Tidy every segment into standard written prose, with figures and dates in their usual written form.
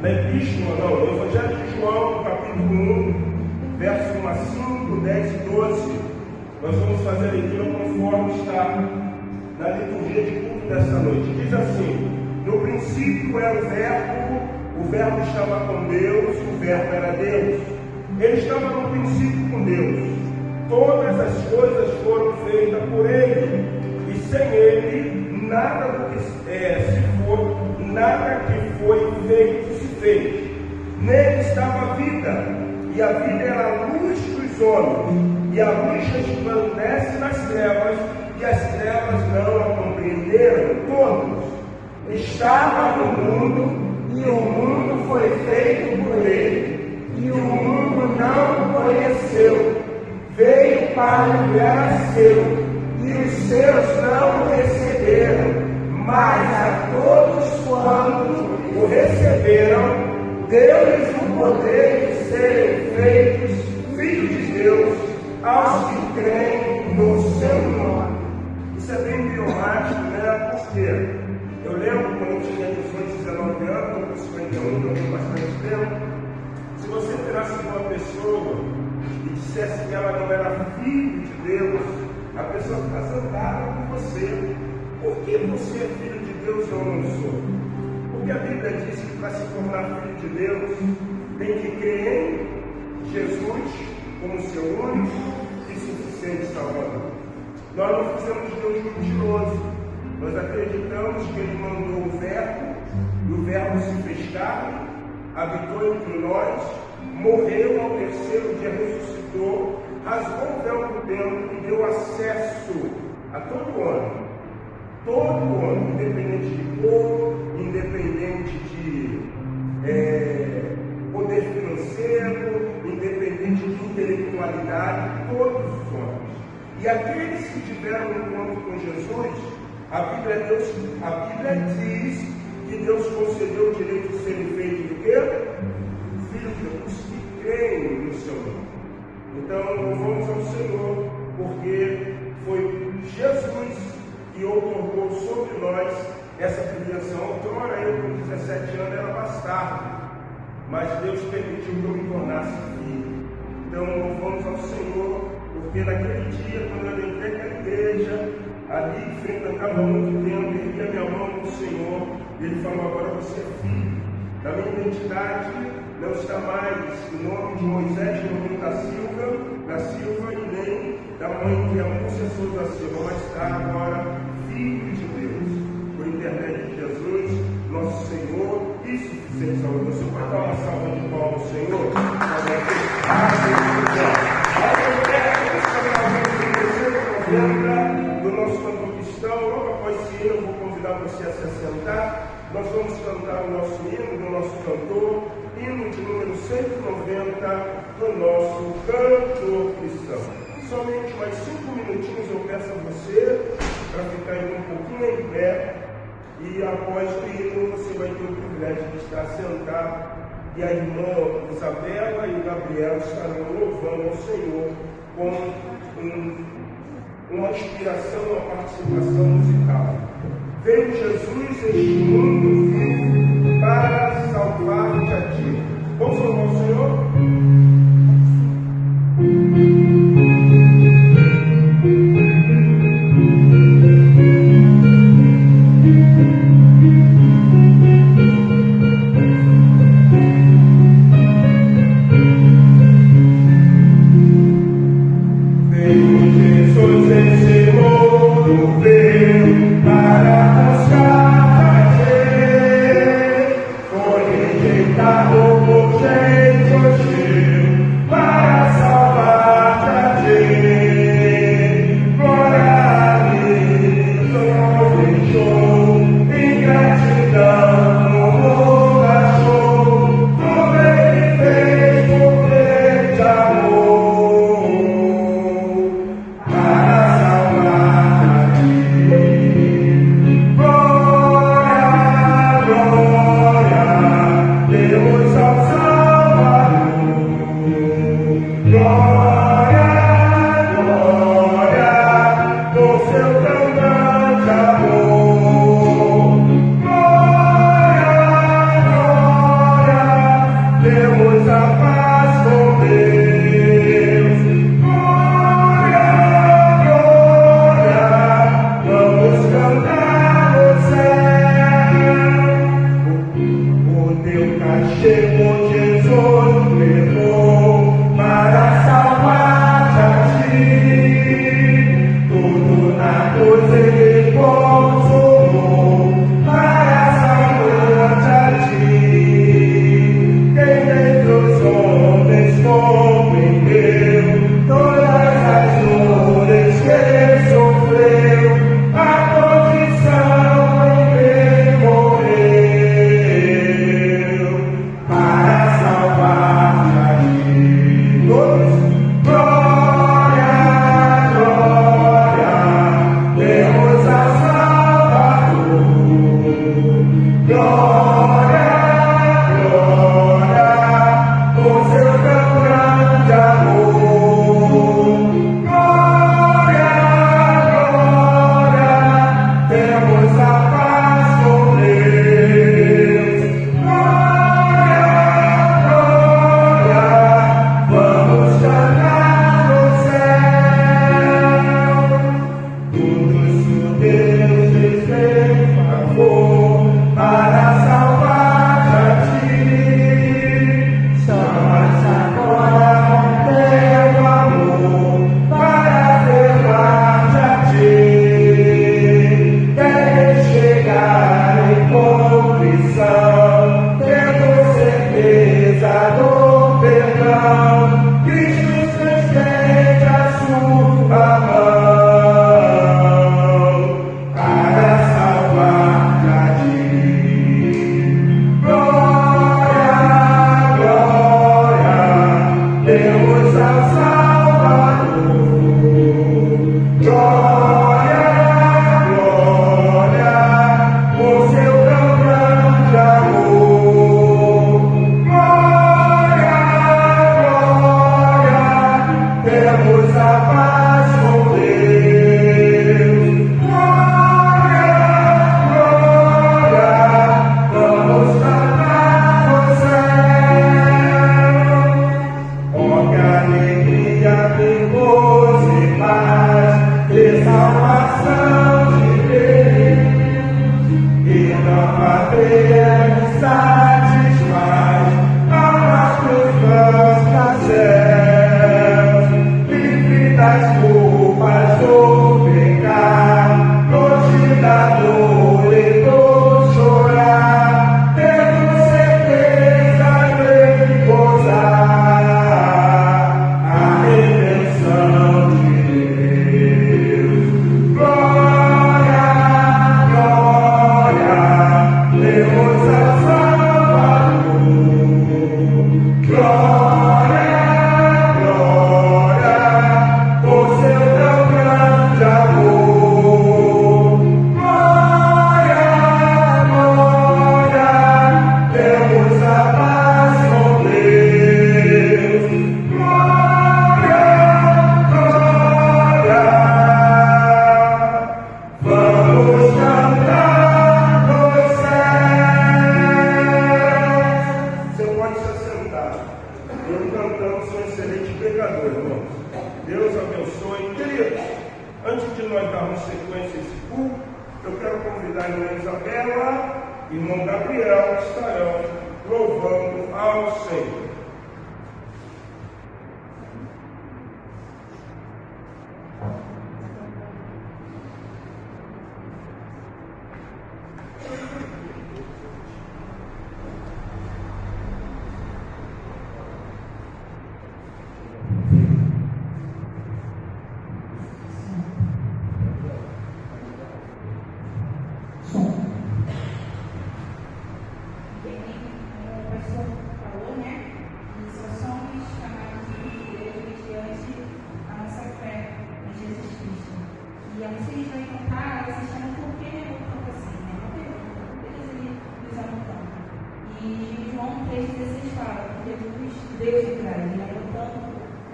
na Epístola, não, no Evangelho de João, capítulo 1, verso 1 a 5, 10 e 12. Nós vamos fazer a leitura conforme está na liturgia de culto desta noite. Diz assim: no princípio era o verbo estava com Deus, o verbo era Deus. Ele estava no princípio com Deus. Todas as coisas foram feitas por Ele, e sem Ele nada do que nada que foi feito se fez. Nele estava a vida, e a vida era a luz dos homens, e a luz resplandece nas trevas, e as trevas não a compreenderam. Todos estava no mundo, e o mundo foi feito por ele, e o mundo não o conheceu. Veio para o que era seu, e os seus não o receberam, mas a todos quantos o receberam, deu-lhes o poder de serem feitos filhos de Deus, aos que creem no seu nome. Isso é bem emblemático, né? Porque eu lembro quando eu tinha 18, 19 anos, eu com 51, eu tenho bastante tempo. Se você virasse uma pessoa e dissesse que ela não era filho de Deus, a pessoa fica zangada com você. Por que você é filho de Deus e eu não sou? Porque a Bíblia diz que para se tornar filho de Deus, tem que crer em Jesus como seu único e suficiente Salvador. Nós não fizemos de Deus mentiroso. Nós acreditamos que Ele mandou o Verbo, e o Verbo se fez carne, habitou entre nós, morreu ao terceiro dia, ressuscitou, rasgou o véu do templo e deu acesso a todo homem. Todo homem, independente de cor, independente de poder financeiro, independente de intelectualidade, todos os homens. E aqueles que tiveram um encontro com Jesus, a Bíblia diz que Deus concedeu o direito de serem feitos do quê? Filhos de Deus, que creem no seu nome. Então, louvamos ao Senhor, porque foi Jesus que outorgou sobre nós essa filiação. Outrora eu, com 17 anos, era bastardo, mas Deus permitiu que eu me tornasse filho. Então, louvamos ao Senhor, porque naquele dia, quando eu entrei na igreja, ali em frente eu estava há muito tempo, ergui a minha mão no Senhor, e Ele falou: agora você é filho. Na minha identidade não está mais o nome de Moisés Domingos da Silva, e nem da mãe que é Múcia Souza Silva, mas está agora filho de Deus, por intermédio de Jesus, nosso Senhor e suficiente Salvador. Você pode dar uma salva de palmas ao Senhor? Do nosso cantor cristão, logo após esse hino, eu vou convidar você a se assentar. Nós vamos cantar o nosso hino do nosso cantor, hino de número 190 do nosso cantor cristão. Somente mais 5 minutinhos eu peço a você para ficar ainda um pouquinho em pé, e após o hino você vai ter o privilégio de estar sentado, e a irmã Isabela e o Gabriel estarão louvando ao Senhor com uma inspiração, uma participação musical. Veio Jesus este mundo vivo para salvar-te a ti. Vamos louvar o Senhor? das culpas do pecado, longe da dor e do chorar, temos certeza de gozar a redenção de Deus. Glória, glória, Deus ao Salvador. Glória, glória, por seu tão grande amor. Glória, glória, temos a paz com Deus. Glória, glória, vamos cantar nos céus. Você pode se assentar. Eu cantando, sou um excelente pecador, irmãos. Deus abençoe. Queridos, antes de nós darmos sequência a esse culto, eu quero convidar a irmã Isabela e irmão Gabriel, que estarão louvando ao Senhor. O pastor falou, né? Que só somos chamados de igreja mediante a nossa fé em Jesus Cristo. E a música que a gente vai cantar, ela se chama Por que ele ama tanto assim? É uma pergunta, por que ele nos ama tanto? E João 3,16 fala que Deus é grande, ele amou tanto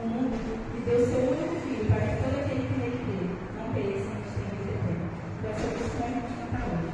o mundo que deu seu único filho para que todo aquele que nele crê não pereça, mas tenha vida eterna. Então, essa é a questão que vamos cantar hoje.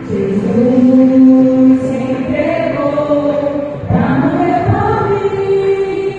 Jesus se entregou pra morrer por mim.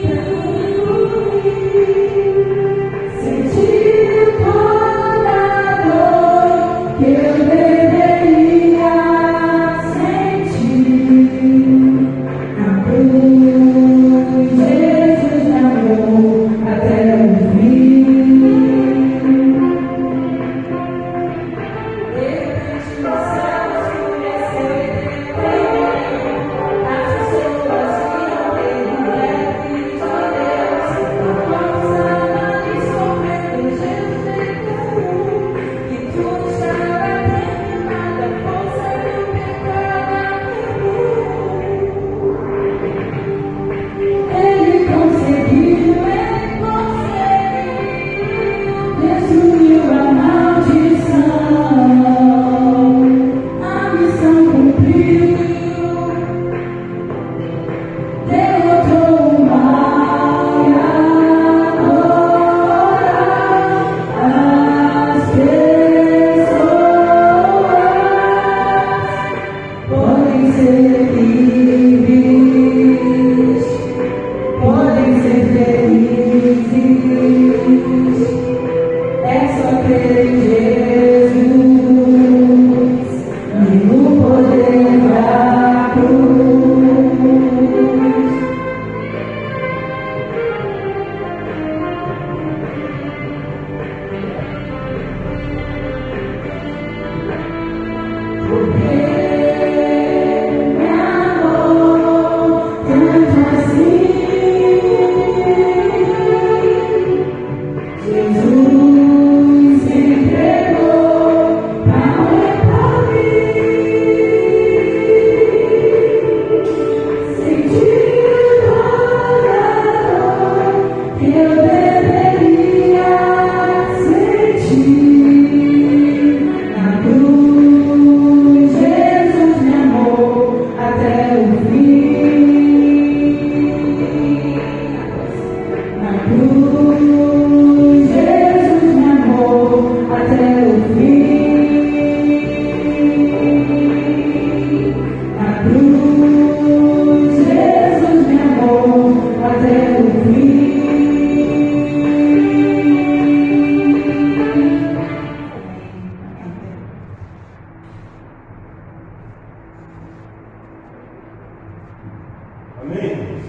Amém?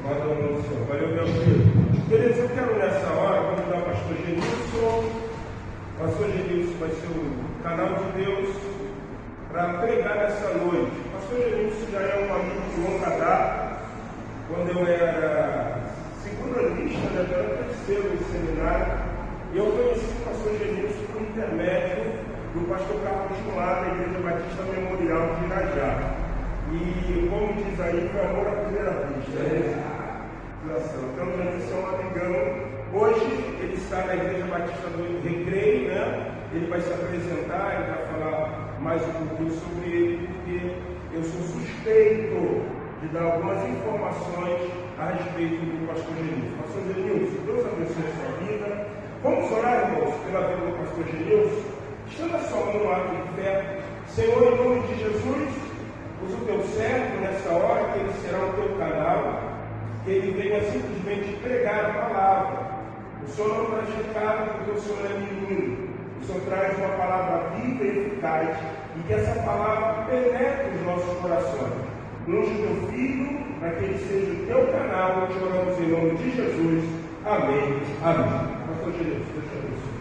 Valeu, meu filho. Queridos, eu quero nessa hora convidar o pastor Genilson. O pastor Genilson vai ser o canal de Deus para pregar nessa noite. O pastor Genilson já é um amigo de longa data. Quando eu era segunda lista, eu era terceiro no seminário, e eu conheci o pastor Genilson por intermédio do pastor Carlos Goulart, da Igreja Batista Memorial de Irajá. E como diz aí, foi amor à primeira vista. Então, esse é um amigão. Hoje ele está na Igreja Batista do Recreio, né? Ele vai se apresentar, ele vai falar mais um pouquinho sobre ele, porque eu sou suspeito de dar algumas informações a respeito do pastor Genilson. Pastor Genilson, Deus abençoe a sua vida. Vamos orar, irmãos, pela vida do pastor Genilson? Estenda a sua mão no ato de fé. Senhor, em nome de Jesus, usa o teu servo nessa hora, que ele será o teu canal, que ele venha simplesmente pregar a palavra. O Senhor não traz recado porque o Senhor é menino. O Senhor traz uma palavra viva e eficaz, e que essa palavra penetre os nossos corações. Unge o teu filho, para que ele seja o teu canal. Te oramos em nome de Jesus. Amém. Amém. Pastor Jesus, Deus te abençoe.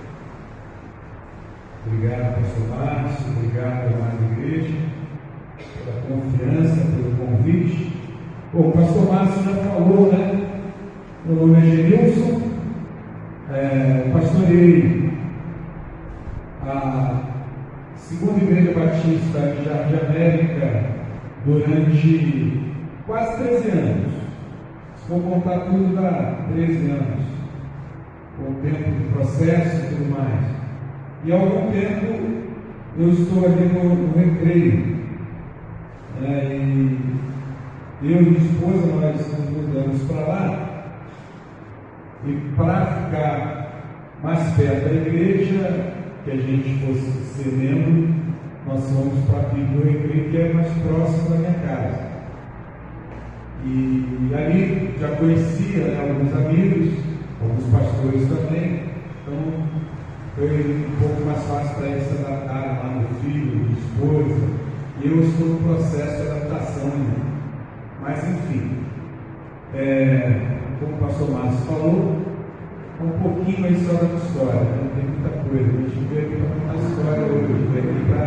Obrigado, pastor Márcio. Obrigado, amada igreja, pela confiança, pelo convite. Bom, o pastor Márcio já falou, né? Meu nome é Genilson. Pastorei a segunda Igreja Batista de Jardim América durante quase 13 anos. Se for contar tudo, dá 13 anos, com o tempo de processo e tudo mais. E há algum tempo eu estou ali no Recreio, e eu e minha esposa, nós nos mudamos para lá, e para ficar mais perto da igreja, que a gente fosse ser membro, nós fomos para aqui do Recreio, que é mais próximo da minha casa. E ali já conhecia, né, alguns amigos, alguns pastores também, então foi um pouco mais fácil para eles se adaptarem lá, meu filho, minha esposa, e eu estou no processo de adaptação ainda. Mas enfim, como o pastor Márcio falou, um pouquinho aí só da história, não tem muita coisa. A gente veio aqui para contar a história hoje, veio aqui para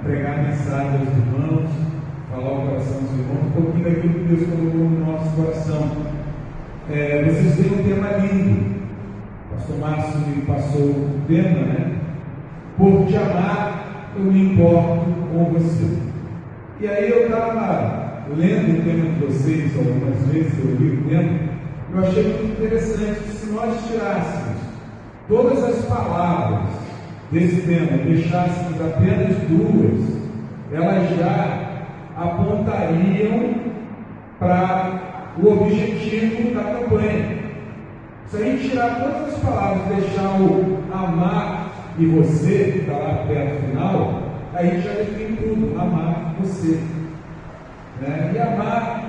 pregar a mensagem aos irmãos, falar o coração dos irmãos, um pouquinho daquilo que Deus colocou no nosso coração. Vocês têm um tema lindo. O pastor Márcio me passou o tema, né? Por te amar, eu me importo com você. E aí eu estava lendo o tema de vocês algumas vezes, eu li o tema. Eu achei muito interessante que se nós tirássemos todas as palavras desse tema, deixássemos apenas duas, elas já apontariam para o objetivo da campanha. Se a gente tirar todas as palavras e deixar o amar e você, que está lá perto do final, a gente já define tudo, amar você. E amar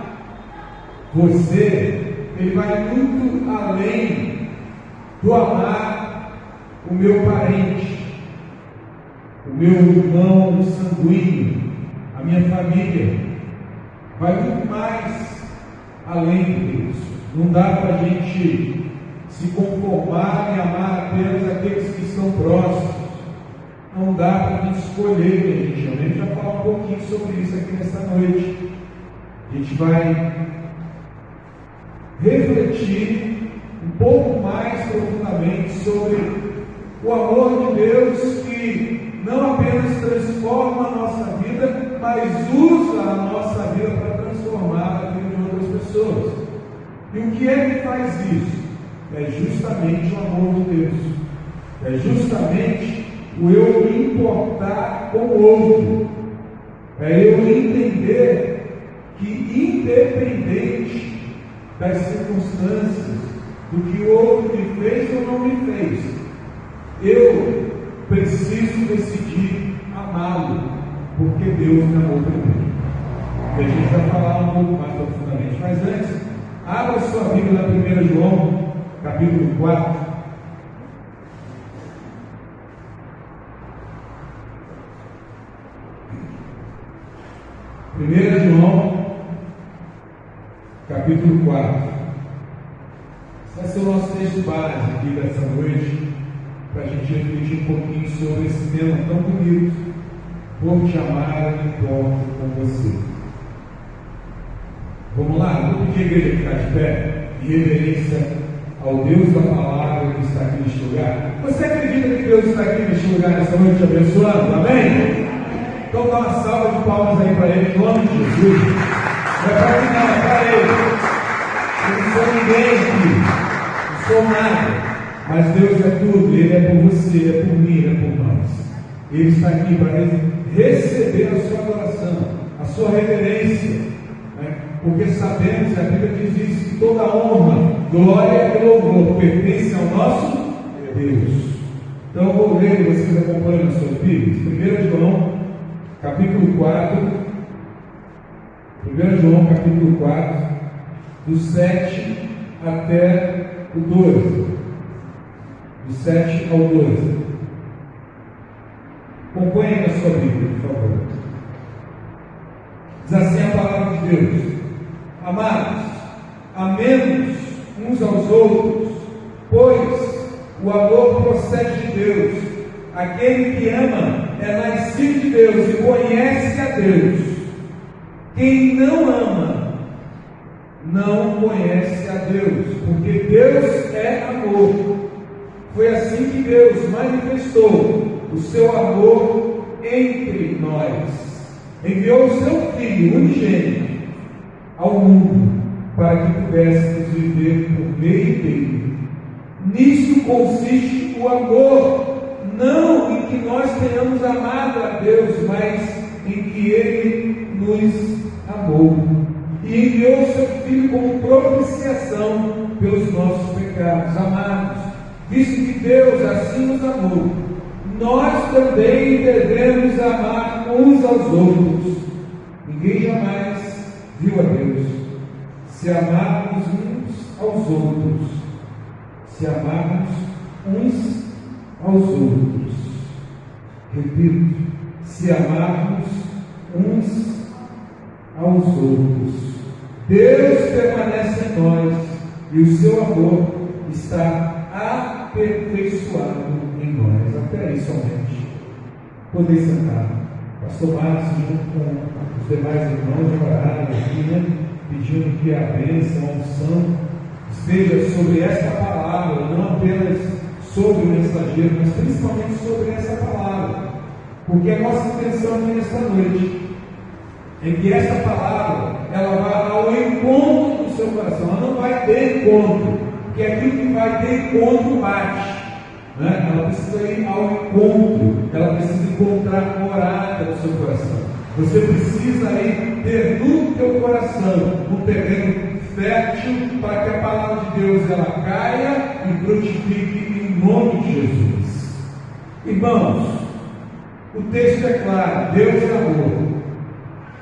você, ele vai muito além do amar o meu parente, o meu irmão sanguíneo, a minha família. Vai muito mais além disso. Não dá para a gente se conformar em amar apenas aqueles que estão próximos. Não dá para a gente escolher quem a gente ama. A gente vai falar um pouquinho sobre isso aqui nesta noite. A gente vai refletir um pouco mais profundamente sobre o amor de Deus, que não apenas transforma a nossa vida, mas usa a nossa vida para transformar a vida de outras pessoas. E o que é que faz isso? É justamente o amor de Deus. É justamente o eu me importar com o outro. É eu entender que, independente das circunstâncias, do que o outro me fez ou não me fez, eu preciso decidir amá-lo, porque Deus me amou primeiro. E a gente vai falar um pouco mais profundamente. Mas antes, abra sua Bíblia na 1 João, capítulo 4. 1 João, capítulo 4. Esse vai ser o nosso texto base aqui dessa noite, para a gente refletir um pouquinho sobre esse tema tão bonito, por te amar, eu me importo com você. Vamos lá, vou pedir a igreja a ficar de pé, em reverência ao Deus da palavra que está aqui neste lugar. Você acredita que Deus está aqui neste lugar nessa noite te abençoando? Amém? Então dá uma salva de palmas aí para ele, em nome de Jesus. Não é para mim não, é para ele. Eu não sou ninguém aqui, não sou nada. Mas Deus é tudo, Ele é por você, Ele é por mim, Ele é por nós. Ele está aqui para receber a sua adoração, a sua reverência, né? Porque sabemos, a Bíblia diz isso, que toda honra, glória e louvor pertence ao nosso Deus. Então eu vou ler, vocês acompanham nas suas Bíblias, 1 João, capítulo 4, 1 João, capítulo 4, do 7 até o 12. Do 7 ao 12. Acompanhe na sua Bíblia, por favor. Diz assim a palavra de Deus: Amados, amemos uns aos outros, pois o amor procede de Deus. Aquele que ama é nascido de Deus e conhece a Deus. Quem não ama não conhece a Deus, porque Deus é amor. Foi assim que Deus manifestou o seu amor entre nós. Enviou o seu Filho unigênito ao mundo para que pudéssemos viver por meio dele. Nisso consiste o amor, não em que nós tenhamos amado a Deus, mas em que Ele nos amou e enviou o seu Filho como propiciação pelos nossos pecados. Amados, visto que Deus assim nos amou, nós também devemos amar uns aos outros. Ninguém jamais viu a Deus. Se amarmos uns aos outros, se amarmos uns aos outros, repito, se amarmos uns aos outros, Deus permanece em nós e o seu amor está aperfeiçoado em nós. Até aí somente. Poder sentar. Pastor Marcos, junto com os demais irmãos, oraram aqui, né? Pedindo que a bênção, a unção esteja sobre esta palavra, não apenas sobre o mensageiro, mas principalmente sobre essa palavra. Porque a nossa intenção aqui nesta noite é que esta palavra ela vá ao encontro do seu coração. Ela não vai de encontro, porque aquilo que vai de encontro bate, né? Ela precisa ir ao encontro, ela precisa encontrar morada no seu coração. Você precisa aí ter no teu coração um terreno fértil para que a palavra de Deus ela caia e frutifique em nome de Jesus. Irmãos, o texto é claro, Deus é amor.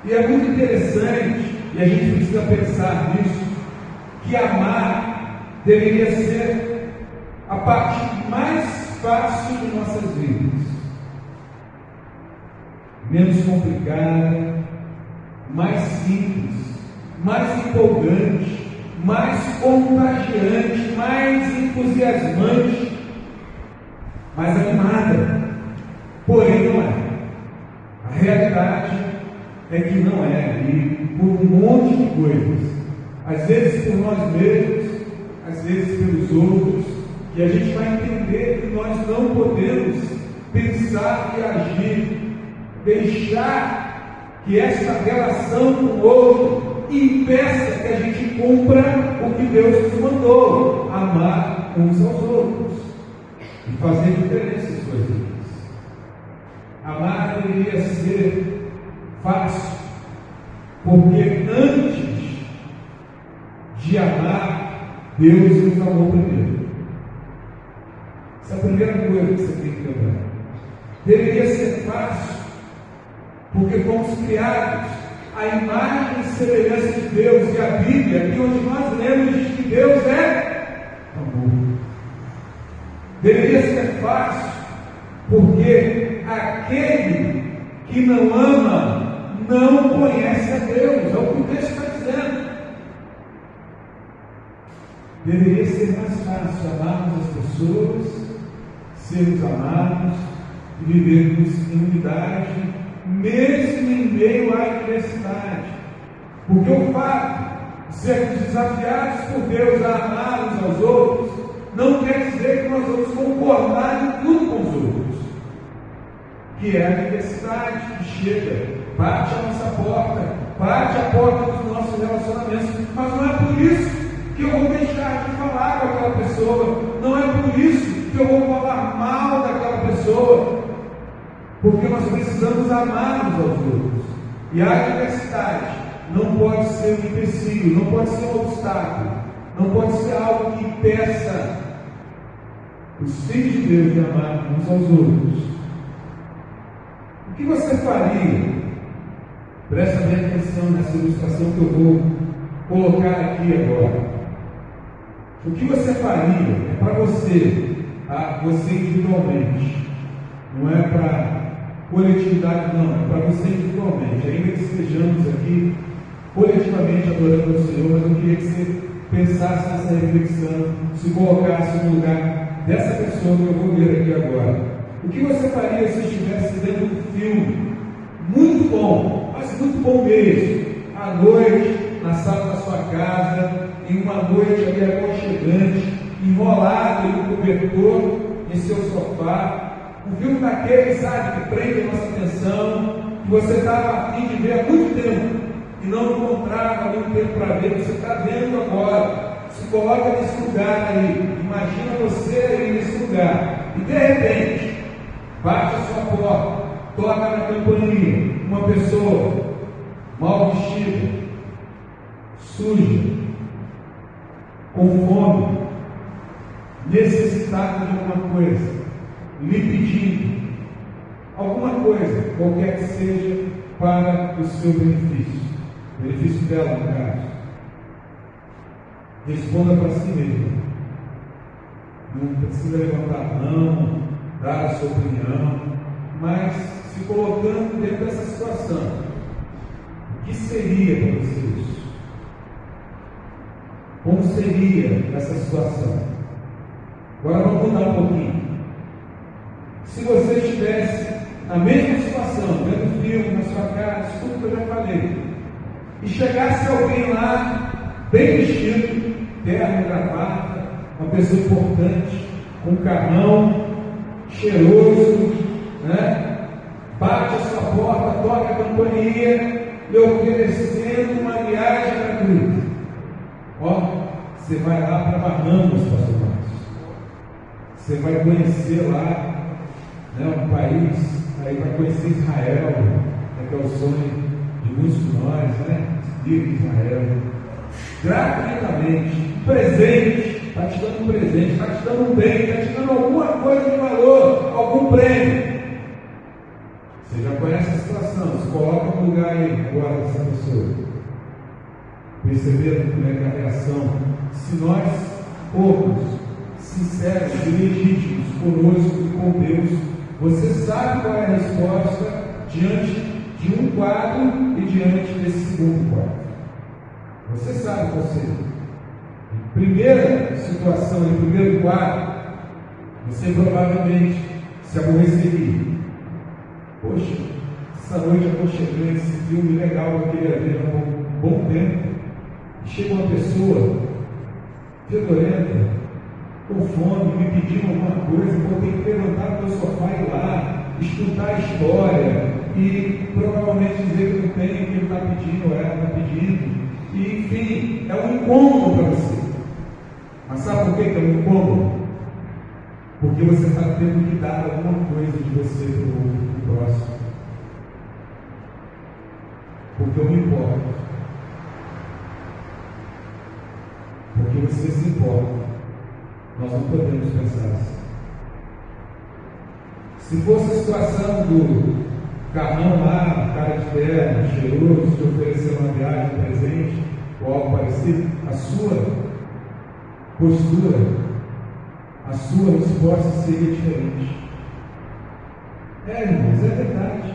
E é muito interessante, e a gente precisa pensar nisso, que amar deveria ser a parte mais fácil de nossas vidas, menos complicada, mais simples, mais empolgante, mais contagiante, mais entusiasmante, mais animada. Porém não é. A realidade é que não é, e por um monte de coisas, às vezes por nós mesmos, às vezes pelos outros, e a gente vai entender que nós não podemos pensar e agir, deixar que esta relação com o outro impeça que a gente cumpra o que Deus nos mandou, amar uns aos outros e fazer diferença em suas vidas. Amar deveria ser fácil, porque antes de amar, Deus nos amou primeiro. Essa é a primeira coisa que você tem que lembrar. Deveria ser fácil, porque fomos criados à imagem e semelhança de Deus, e a Bíblia, aqui onde nós lemos, diz que Deus é amor. Deveria ser fácil, porque aquele que não ama não conhece a Deus, é o que o texto está dizendo. Deveria ser mais fácil amarmos as pessoas, sermos amados e vivermos em unidade, mesmo em meio à adversidade. Porque o fato de sermos desafiados por Deus a amar uns aos outros não quer dizer que nós vamos concordar em tudo com os outros. Que é a adversidade que chega, bate a nossa porta, bate a porta dos nossos relacionamentos, mas não é por isso que eu vou deixar de falar com aquela pessoa, não é por isso que eu vou falar mal daquela pessoa, porque nós precisamos amar uns aos outros. E a adversidade não pode ser um empecilho, não pode ser um obstáculo, não pode ser algo que impeça os filhos de Deus de amar uns aos outros. O que você faria? Presta bem atenção nessa ilustração que eu vou colocar aqui agora. O que você faria é para você, você individualmente, não é para coletividade, não, é para você individualmente. Ainda que estejamos aqui coletivamente adorando o Senhor, mas eu queria que você pensasse nessa reflexão, se colocasse no lugar dessa pessoa que eu vou ler aqui agora. O que você faria se estivesse dentro de um filme muito bom, mas muito bom mesmo, à noite, na sala da sua casa, em uma noite ali aconchegante, enrolado em um cobertor, em seu sofá, um filme daquele, sabe, que prende a nossa atenção, que você estava a fim de ver há muito tempo, e não encontrava muito tempo para ver, você está vendo agora. Se coloca nesse lugar aí, imagina você aí nesse lugar, e de repente, bate a sua porta, toca na campainha, uma pessoa mal vestida, suja, com fome, necessitada de alguma coisa, lhe pedindo alguma coisa, qualquer que seja, para o seu benefício dela, no caso. Responda para si mesmo. Não precisa levantar a mão, dar a sua opinião, mas se colocando dentro dessa situação. O que seria para você isso? Como seria essa situação? Agora vamos mudar um pouquinho. Se você estivesse na mesma situação, vendo filme na sua casa, tudo que eu já falei, e chegasse alguém lá, bem vestido, terno e gravata, uma pessoa importante, com um carrão, cheiroso, né? Bate a sua porta, toca a campainha, lhe oferecendo uma viagem gratuita. Ó, você vai lá para Bahamas, pastor Márcio. Você vai conhecer lá, né, um país, aí vai conhecer Israel, né, que é o sonho de muitos de nós, né? Ir em Israel. Gratuitamente, presente, está te dando um presente, está te dando um bem, está te dando alguma coisa de valor, algum prêmio. Você já conhece a situação, se coloca no lugar aí agora dessa pessoa. Perceberam como é que a reação? Se nós formos sinceros e legítimos conosco e com Deus, você sabe qual é a resposta diante de um quadro e diante desse segundo quadro. Você sabe qual seria. Primeira situação, em primeiro quadro, você provavelmente se aborreceria. Poxa, essa noite aconchegante, esse filme legal que eu queria ver há um bom tempo. E chega uma pessoa fedorenta, com fome, me pedindo alguma coisa, vou ter que levantar do meu sofá e ir lá, escutar a história e provavelmente dizer que não tem o que ele está pedindo, ou ela está pedindo. E, enfim, é um incômodo para você. Mas sabe por que é um incômodo? Porque você está tendo que dar alguma coisa de você para o próximo. Porque eu me importo. Porque você se importa. Nós não podemos pensar assim. Se fosse a situação do carrão lá, cara de terno, cheiroso, te oferecer uma viagem, um presente, ou algo parecido, a sua postura, a sua resposta seria diferente. Irmãos, é verdade.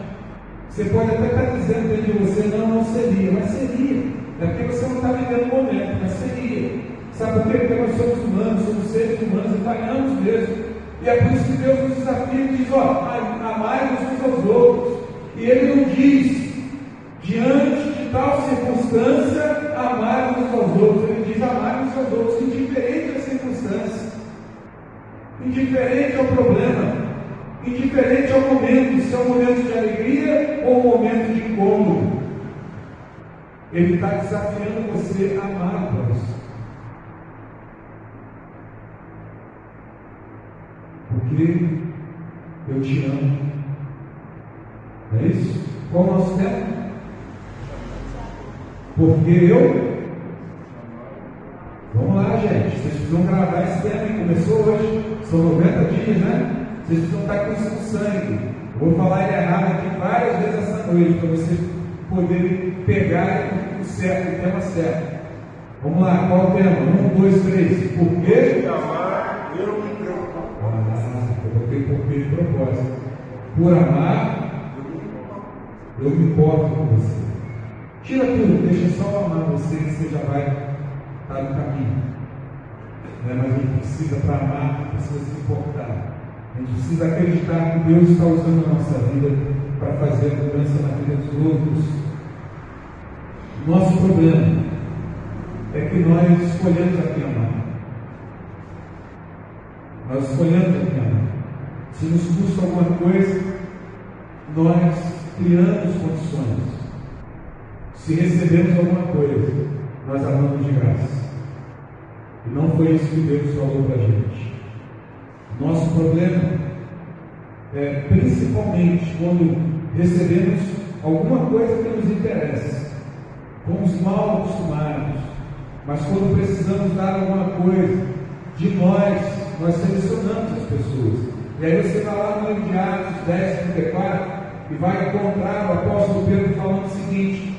Você pode até estar dizendo dentro de você, não seria, mas seria. É porque você não está vivendo o momento, mas seria. Sabe por quê? Porque nós somos humanos, somos seres humanos e falhamos mesmo. E é por isso que Deus nos desafia e diz: amai-vos uns aos outros. E Ele não diz, diante de tal circunstância, amai-vos uns aos outros. Ele diz: amai-vos uns aos outros, indiferente à circunstância, indiferente ao problema, indiferente ao momento, se é um momento de alegria ou um momento de incômodo. Ele está desafiando você a amar o próximo. Porque eu te amo. É isso? Qual o nosso tema? Porque eu. Vamos lá, gente. Vocês precisam gravar esse tema que começou hoje. São 90 dias, né? Vocês precisam estar com isso no sangue. Eu vou falar ele errado aqui várias vezes essa noite, para vocês poderem pegar o certo, o tema certo. Vamos lá, qual o tema? 1, 2, 3. Por que amar, eu me preocupo. Eu botei porquê de propósito. Por amar, eu me importo com você. Tira tudo, deixa só amar você, que você já vai estar no caminho. Mas a gente precisa, para amar, precisa se importar. A gente precisa acreditar que Deus está usando a nossa vida para fazer a mudança na vida dos outros. Nosso problema é que nós escolhemos a quem amar. Nós escolhemos a quem amar. Se nos custa alguma coisa, nós criamos condições. Se recebemos alguma coisa, nós amamos de graça. E não foi isso que Deus falou para a gente. Nosso problema é principalmente quando recebemos alguma coisa que nos interessa. Fomos mal acostumados, mas quando precisamos dar alguma coisa de nós selecionamos as pessoas. E aí você vai lá no livro de Atos 10, 34 e vai encontrar o apóstolo Pedro falando o seguinte,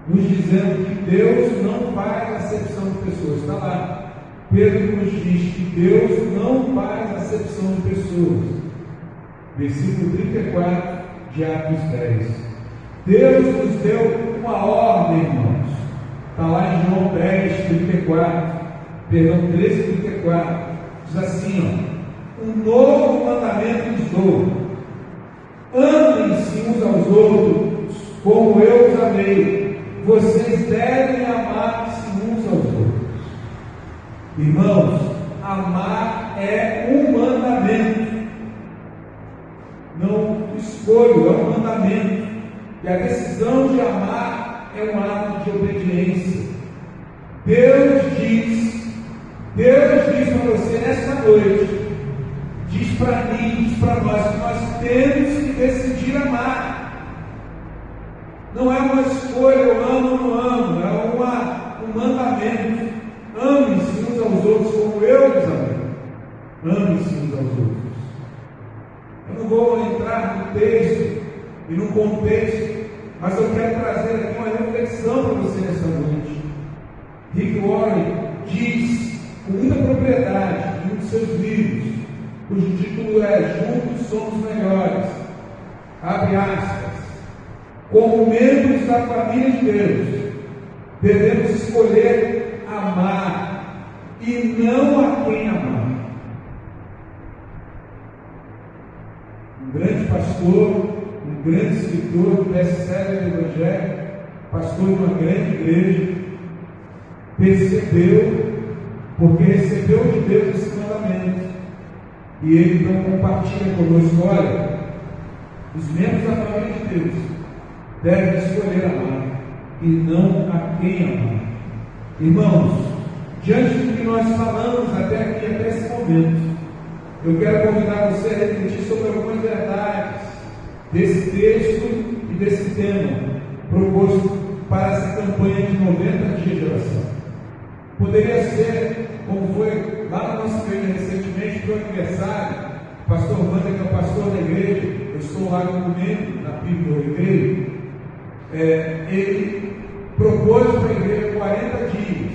nos dizendo que Deus não faz acepção de pessoas. Está lá. Pedro nos diz que Deus não faz acepção de pessoas. Versículo 34 de Atos 10. Deus nos deu uma ordem, irmãos. Está lá em João 10, 34. Perdão, 13, 34. Diz assim, um novo mandamento lhes dou. Amem-se uns aos outros, como eu os amei. Vocês devem amar-se uns aos outros. Irmãos, amar é um mandamento. Não escolho, é um mandamento. E a decisão de amar é um ato de obediência. Deus diz para você nesta noite, diz para mim, diz para nós, que nós temos que decidir amar. Não é uma escolha, eu amo ou não amo, é um mandamento. Ame-se uns aos outros como eu os amei. Ame-se uns aos outros. Eu não vou entrar no texto e no contexto, mas eu quero trazer aqui uma reflexão para você nesta noite. Rick Warren diz com muita propriedade em um dos seus livros, cujo título é Juntos Somos Melhores. Abre aspas. Como membros da família de Deus, devemos escolher amar e não a quem amar. Um grande pastor, um grande escritor do best-seller do Evangelho, pastor de uma grande igreja, percebeu, porque recebeu de Deus esse mandamento, e ele então compartilha conosco. Olha, os membros da família de Deus devem escolher amar e não a quem amar. Irmãos, diante do que nós falamos até aqui, até esse momento, eu quero convidar você a refletir sobre algumas verdades desse texto e desse tema proposto para essa campanha de 90 dias de oração. Poderia ser, como foi lá na nossa igreja recentemente, para o aniversário, o pastor Wanda, que é o pastor da igreja, eu estou lá como membro na PIB do Recreio, ele propôs para a igreja 40 dias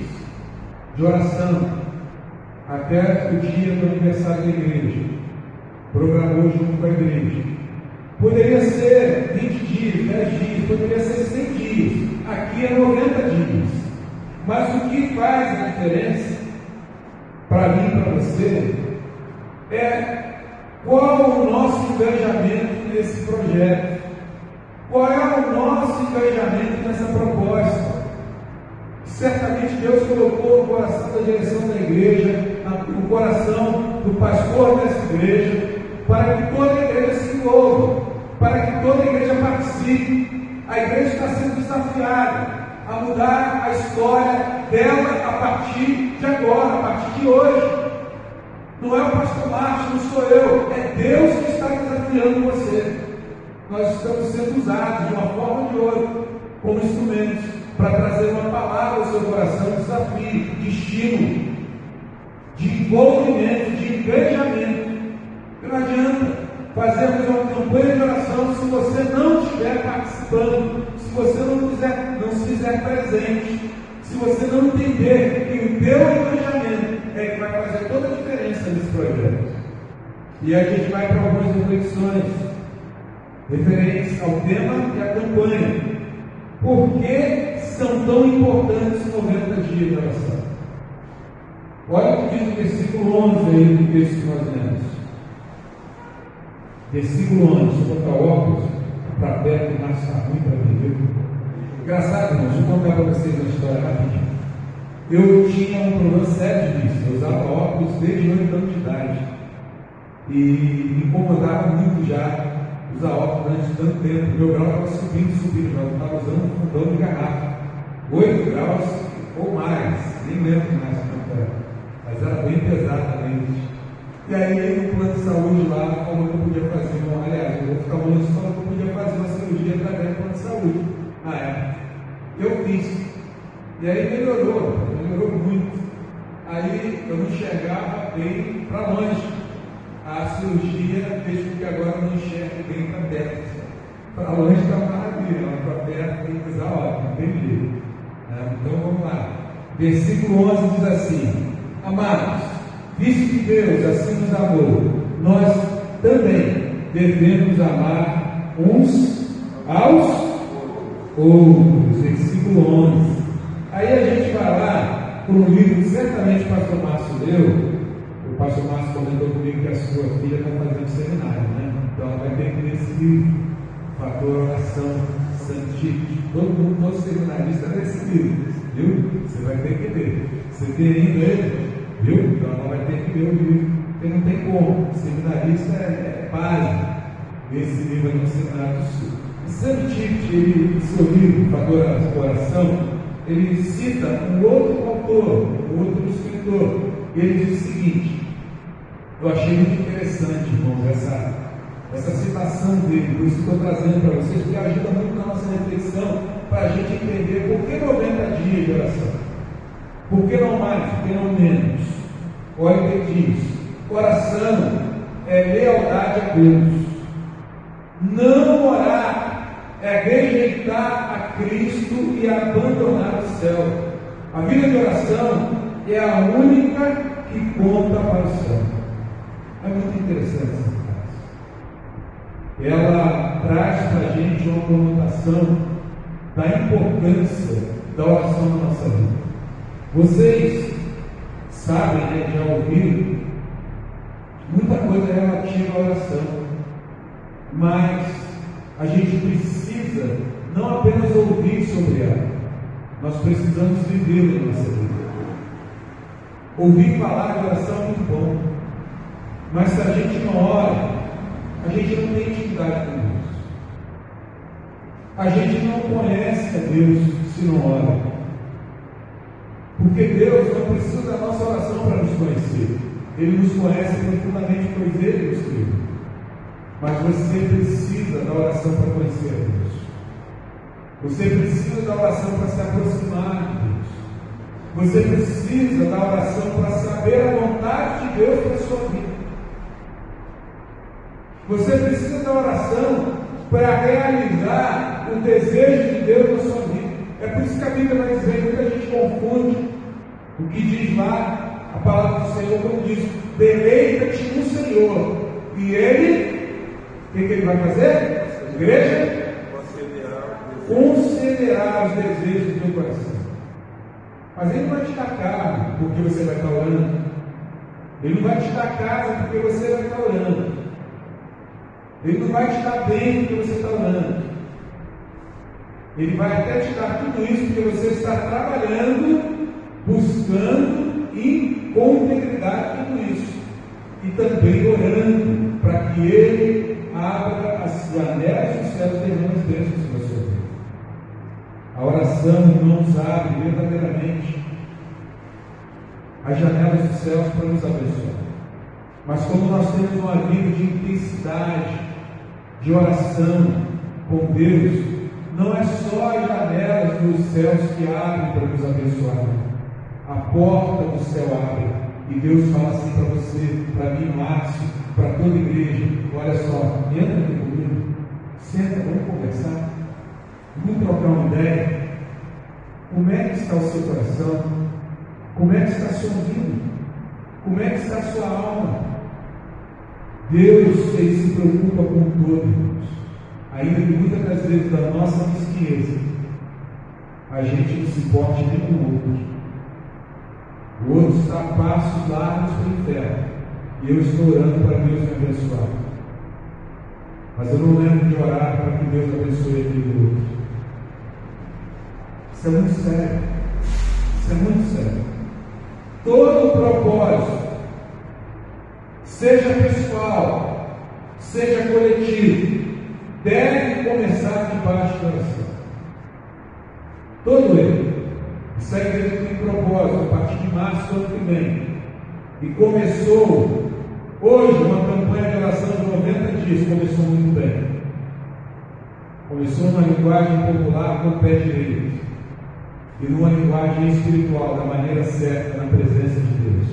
de oração até o dia do aniversário da igreja. Programou junto com a igreja. Poderia ser 20 dias, 10 dias, poderia ser 100 dias. Aqui é 90 dias. Mas o que faz a diferença para mim e para você é qual o nosso engajamento nesse projeto, qual é o nosso engajamento nessa proposta. Certamente Deus colocou no coração da direção da igreja, no coração do pastor dessa igreja, para que toda a igreja se envolva, para que toda a igreja participe. A igreja está sendo desafiada a mudar a história dela a partir de agora, a partir de hoje. Não é o pastor Márcio, não sou eu, é Deus que está desafiando você. Nós estamos sendo usados de uma forma ou de outra, como instrumentos, para trazer uma palavra ao seu coração, de desafio, de estímulo, de envolvimento, de engajamento. E não adianta fazermos uma campanha de oração se você não estiver participando, se você não se fizer presente, se você não entender que o teu engajamento é que vai fazer toda a diferença nesse projeto. E aí a gente vai para algumas reflexões referentes ao tema e à campanha. Por que são tão importantes 90 dias de oração? Olha o que diz o versículo 11 aí do texto que nós lemos. Versículo 11, deixa eu botar o óculos para perto, mas está ruim para ver, viu? Engraçado, irmãos, deixa eu contar para vocês uma história rapidinho. Eu tinha um problema sério disso, eu usava óculos desde 8 anos de idade. E me incomodava muito já usar óculos durante tanto tempo. Meu grau estava subindo, eu estava usando um fundão de garrafa. 8 graus ou mais, nem lembro mais quanto era. Mas era bem pesadamente. E aí, no plano de saúde lá, falou que eu podia fazer uma. Aliás, eu vou ficar falando isso, falou que eu podia fazer uma cirurgia através do plano de saúde. Na época. Eu fiz. E aí melhorou muito. Aí eu não enxergava bem para longe. A cirurgia fez com que agora eu não enxergue bem para perto. Para longe está maravilha, mas para perto tem que usar óculos, não tem jeito. Então vamos lá. Versículo 11 diz assim: Amados, visto que Deus assim nos amou, nós também devemos amar uns aos outros. Versículo 11. Aí a gente vai lá para um livro que certamente o pastor Márcio leu. O pastor Márcio comentou comigo que a sua filha está fazendo seminário, né? Então ela vai ter que ler esse livro, Fator Oração Santífica. Todo seminarista lê esse livro, viu? Você vai ter que ler. Você tem ele, viu? Então ela vai ter que ler o livro, porque não tem como. Seminarista é básico. Esse livro é no Seminário do Sul. E Santífica, ele, no seu livro, Fator Oração, ele cita um outro autor, um outro escritor. Ele diz o seguinte: eu achei muito interessante, irmãos, essa citação dele, por isso que estou trazendo para vocês, porque ajuda muito na nossa reflexão, para a gente entender por que 90 dias de oração. Por que não mais, por que não menos? Olha o que ele diz: oração é lealdade a Deus. Não orar é rejeitar a Cristo e abandonar o céu. A vida de oração é a única que conta para o céu. É muito interessante essa frase. Ela traz para a gente uma conotação da importância da oração na nossa vida. Vocês sabem, né, já ouviram muita coisa relativa à oração, mas a gente precisa não apenas ouvir sobre ela, nós precisamos viver na nossa vida. Ouvir falar de oração é muito bom, mas se a gente não ora, a gente não tem intimidade com Deus. A gente não conhece a Deus se não ora. Porque Deus não precisa da nossa oração para nos conhecer. Ele nos conhece profundamente, pois Ele nos criou. Mas você precisa da oração para conhecer a Deus. Você precisa da oração para se aproximar de Deus. Você precisa da oração para saber a vontade de Deus para a sua vida. Você precisa da oração para realizar o desejo de Deus na sua vida. É por isso que a Bíblia vai dizer, muita gente confunde o que diz lá a palavra do Senhor, quando diz: deleita-te no Senhor, e Ele, o que Ele vai fazer? Igreja? Concederá os desejos do teu coração. Mas Ele não vai te dar carro porque você vai estar orando. Ele não vai te dar casa porque você vai estar orando. Ele não vai te dar bem porque você está orando. Ele vai até te dar tudo isso porque você está trabalhando, buscando e com integridade tudo isso. E também orando para que Ele abra as janelas dos céus e derrame as bênçãos sobre a sua vida. A oração, irmãos, abre verdadeiramente as janelas dos céus para nos abençoar. Mas como nós temos uma vida de intensidade, de oração com Deus, não é só as janelas dos céus que abrem para nos abençoar. A porta do céu abre. E Deus fala assim para você, para mim, Márcio, para toda a igreja: olha só, entra aqui comigo, senta, vamos conversar, vamos trocar uma ideia. Como é que está o seu coração? Como é que está a sua vida? Como é que está a sua alma? Deus, Ele se preocupa com todos, ainda que muitas das vezes da nossa mesquinhez a gente não se importe nem com o outro. O outro está a passos largos para o inferno, e eu estou orando para Deus me abençoar. Mas eu não lembro de orar para que Deus abençoe aquele outro. Isso é muito sério. Isso é muito sério. Todo o propósito, seja pessoal, seja coletivo, deve começar debaixo da oração. Todo ele. Isso aí tem propósito a partir de março do ano que vem. E começou hoje uma campanha de oração de 90 dias. Começou muito bem. Começou numa linguagem popular com o pé direito. E numa linguagem espiritual, da maneira certa, na presença de Deus.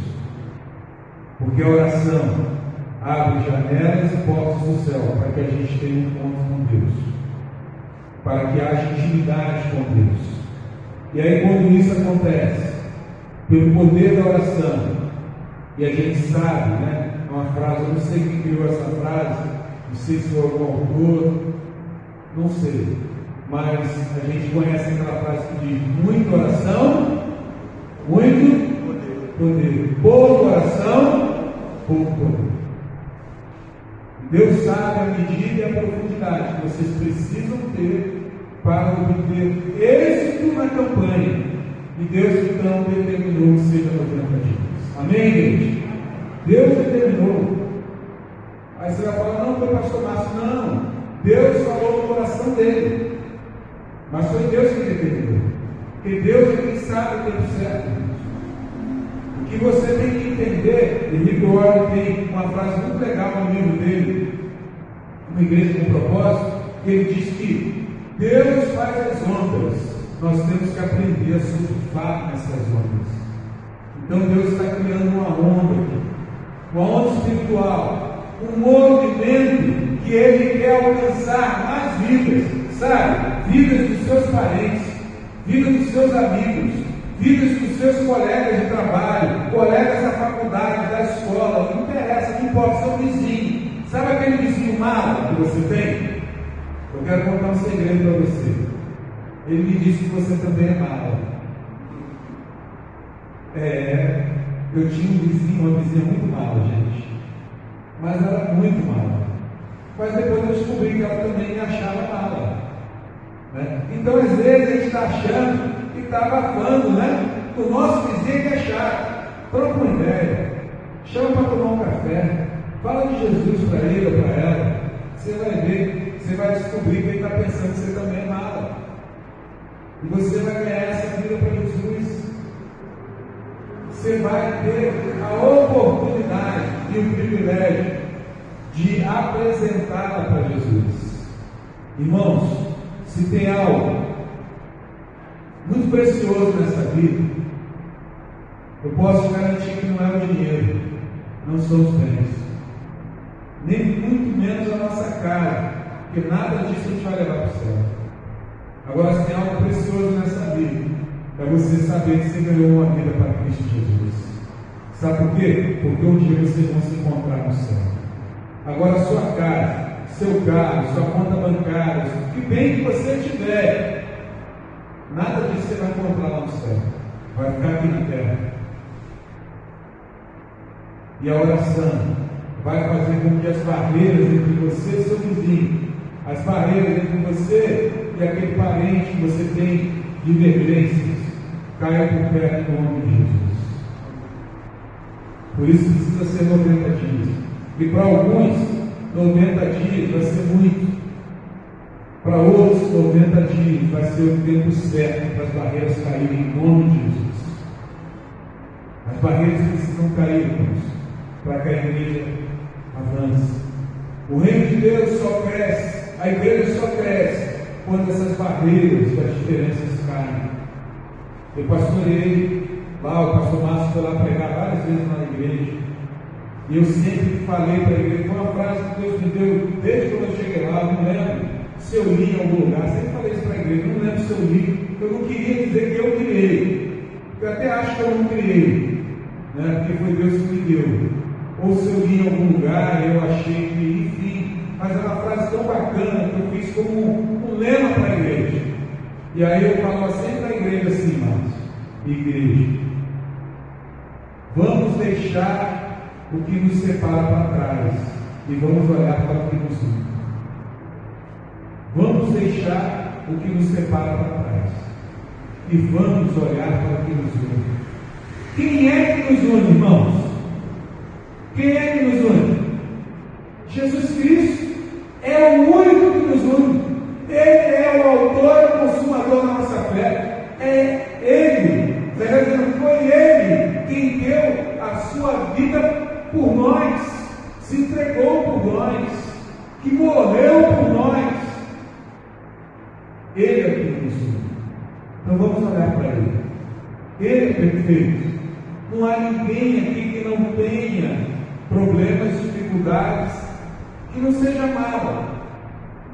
Porque a oração abre janelas e portas do céu para que a gente tenha um encontro com Deus. Para que haja intimidade com Deus. E aí, quando isso acontece, pelo poder da oração, e a gente sabe, né? Uma frase, eu não sei quem criou essa frase, não sei se foi algum autor, não sei, mas a gente conhece aquela frase que diz: muita oração, muito poder. Pouca oração, pouco poder. Deus sabe a medida e a profundidade que vocês precisam ter para obter êxito na campanha. E Deus então determinou que seja 90 dias. Amém, igreja? Deus determinou. Aí você vai falar: não, foi pastor Márcio. Não, Deus falou no coração dele. Mas foi Deus que determinou. Porque Deus é quem sabe o tempo certo. O que você tem que entender, Henrique Warren tem uma frase muito legal no livro dele, Uma Igreja com Propósito, que ele diz que Deus faz as ondas, nós temos que aprender a surfar nessas ondas. Então Deus está criando uma onda espiritual, um movimento que Ele quer alcançar mais vidas, sabe? Vidas dos seus parentes, vidas dos seus amigos, vidas dos seus colegas de trabalho, colegas da faculdade, da escola, não interessa, não importa, seu vizinho. Sabe aquele vizinho mala que você tem? Eu quero contar um segredo para você. Ele me disse que você também é mala. Eu tinha uma vizinha muito mala, gente. Mas ela era muito mala. Mas depois eu descobri que ela também me achava mala. Né? Então, às vezes, a gente está achando que está abafando, né? O nosso vizinho que é chato. Troca uma ideia. Chama para tomar um café. Fala de Jesus para ele ou para ela. Você vai ver, você vai descobrir que ele está pensando que você também é mala. E você vai ganhar essa vida para Jesus. Você vai ter a oportunidade e o privilégio de apresentá-la para Jesus. Irmãos, se tem algo muito precioso nessa vida, eu posso garantir que não é o dinheiro, não são os bens, nem muito menos a nossa casa, porque nada disso a gente vai levar para o céu. Agora, se tem algo precioso nessa vida, é você saber que você ganhou uma vida para Cristo Jesus. Sabe por quê? Porque um dia vocês vão se encontrar no céu. Agora, sua casa, seu carro, sua conta bancária, o que bem que você tiver, nada disso você vai encontrar lá no céu. vai ficar aqui na terra. E a oração vai fazer com que as barreiras entre você e seu vizinho, as barreiras entre você e aquele parente que você tem divergências, caiam por terra em nome de Jesus. Por isso precisa ser 90 dias. E para alguns, 90 dias vai ser muito. Para outros, 90 dias vai ser o tempo certo para as barreiras caírem em nome de Jesus. As barreiras precisam cair, irmãos, para que a igreja avance. O reino de Deus só cresce, a igreja só cresce quando essas barreiras das diferenças caem. Eu pastoreei lá, o pastor Márcio foi lá pregar várias vezes na igreja, e eu sempre falei para a igreja, foi uma frase que Deus me deu desde quando eu cheguei lá, eu não lembro se eu li em algum lugar, sempre falei isso para a igreja, eu não lembro se eu li, eu não queria dizer que eu criei, eu até acho que eu não criei, né, porque foi Deus que me deu, ou se eu li em algum lugar, eu achei que, enfim, mas é uma frase tão bacana que eu fiz como um lema para a igreja, e aí eu falava sempre para a igreja assim, mas, igreja, vamos deixar o que nos separa para trás e vamos olhar para o que nos une. Vamos deixar o que nos separa para trás e vamos olhar para o que nos une. Quem é que nos une, irmãos? Quem é que nos une? Jesus Cristo é o único que nos une. Ele é o autor e consumador da nossa fé. É Ele. Foi Ele quem deu a sua vida por nós, se entregou por nós, que morreu por nós. Ele é quem nos une. Então vamos olhar para Ele. Ele é perfeito. Não há ninguém aqui que não tenha problemas, dificuldades, que não seja mala.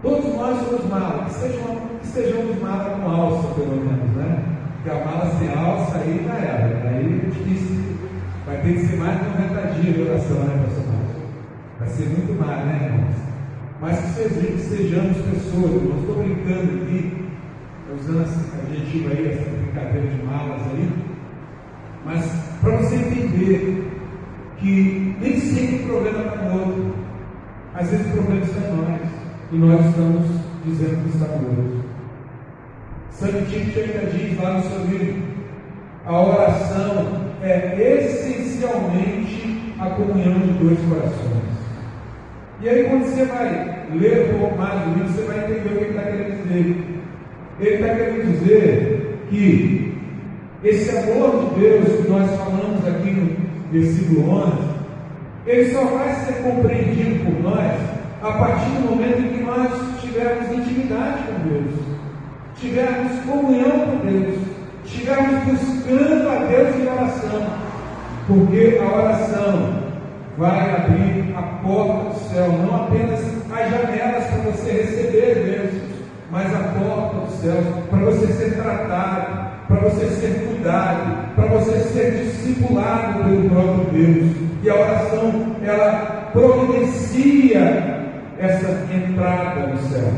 Todos nós somos malas, que sejamos malas com alça, pelo menos, né? Porque a mala sem alça aí já era. Aí é difícil. Vai ter que ser mais de 90 dias de oração, né, pastor Márcio? Vai ser muito mais, né, irmãos? Mas que sejamos pessoas, eu estou brincando aqui, usando esse adjetivo aí, essa brincadeira de malas aí, mas para você entender que nem sempre o problema está no outro, às vezes o problema está em nós, e nós estamos dizendo que está no outro. Santo Tito ainda diz lá no seu livro, a oração é essencialmente a comunhão de dois corações. E aí quando você vai ler um pouco mais do livro, você vai entender o que ele está querendo dizer. Ele está querendo dizer que esse amor de Deus que nós falamos aqui no versículo 11, ele só vai ser compreendido por nós a partir do momento em que nós tivermos intimidade com Deus, tivermos comunhão com Deus, estivermos buscando a Deus em oração, porque a oração vai abrir a porta do céu, não apenas as janelas para você receber bênçãos, mas a porta do céu para você ser tratado, para você ser cuidado, para você ser discipulado pelo próprio Deus. E a oração, ela providencia essa entrada no céu,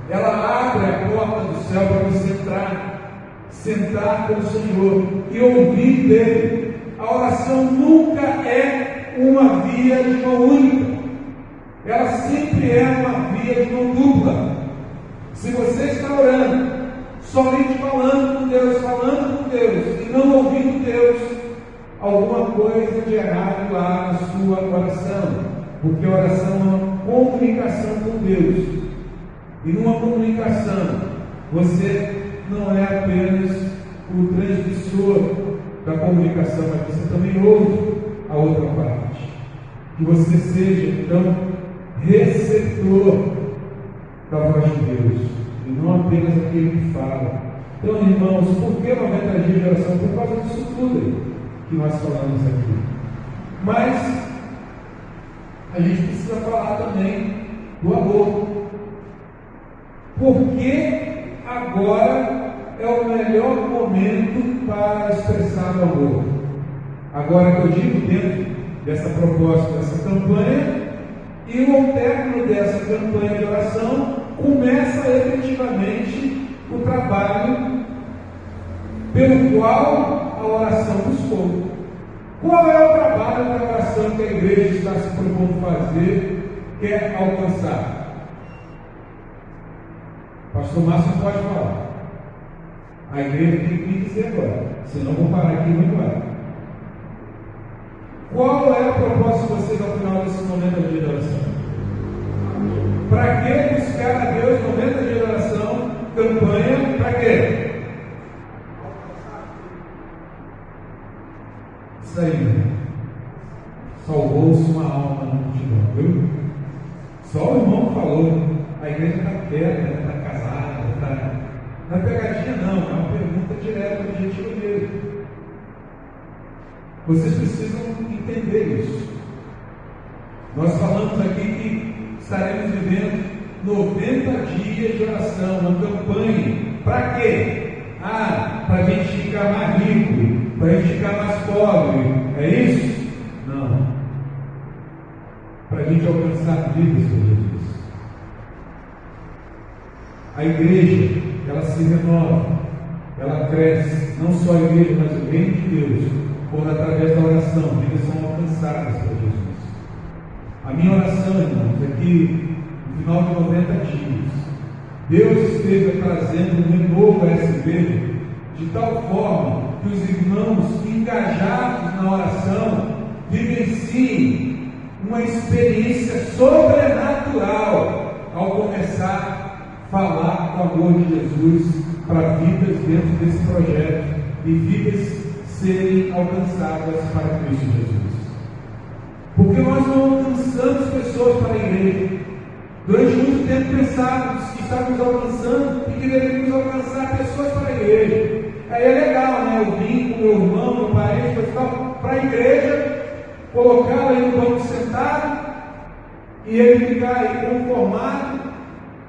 ela abre a porta do céu para você entrar, sentar com o Senhor e ouvir dele. A oração nunca é uma via de mão única, ela sempre é uma via de mão dupla. Se você está orando, somente falando com Deus, e não ouvindo Deus, alguma coisa de errado lá na sua oração, porque a oração é uma comunicação com Deus, e numa comunicação, você não é apenas o transmissor da comunicação, mas você também ouve a outra parte. Que você seja, então, receptor da voz de Deus, e não apenas aquele que fala. Então, irmãos, por que 90 dias de oração? Por causa disso tudo que nós falamos aqui. Mas a gente precisa falar também do amor. Porque agora é o melhor momento para expressar o amor. Agora que eu digo, dentro dessa proposta, dessa campanha, e ao término dessa campanha de oração, começa efetivamente o trabalho pelo qual a oração buscou. Qual é o trabalho da oração que a igreja está se propondo fazer, quer alcançar? Pastor Márcio pode falar. A igreja tem que me dizer agora, senão vou parar aqui e vou embora. Qual é o propósito de vocês ao final desse momento de oração? Para que buscar a Deus no momento de oração? Campanha, para quê? Isso aí, salvou-se uma alma na multidão, viu? Só o irmão falou, a igreja está quieta, está casada, está... Não é pegadinha não, é uma pergunta direta, objetiva mesmo. Vocês precisam entender isso. Nós falamos aqui que estaremos vivendo 90 dias de oração, uma campanha. Para quê? Para a gente ficar mais rico, para a gente ficar mais pobre. É isso? Não. Para a gente alcançar vidas por Jesus. A igreja, ela se renova, ela cresce, não só a igreja, mas o reino de Deus, quando através da oração, vidas são alcançadas por Jesus. A minha oração, irmãos, é que no final de 90 dias, Deus esteja trazendo um renovo a essa igreja, de tal forma que os irmãos engajados na oração vivenciem uma experiência sobrenatural ao começar a falar do amor de Jesus para vidas dentro desse projeto e vidas serem alcançadas para Cristo Jesus. Porque nós não alcançamos pessoas para a igreja. Durante muito tempo pensávamos que estávamos alcançando e que deveríamos alcançar pessoas para a igreja. Aí é legal, né? Eu vim com meu irmão, meu parente, para a igreja, colocá-lo aí no banco sentado e ele ficar aí conformado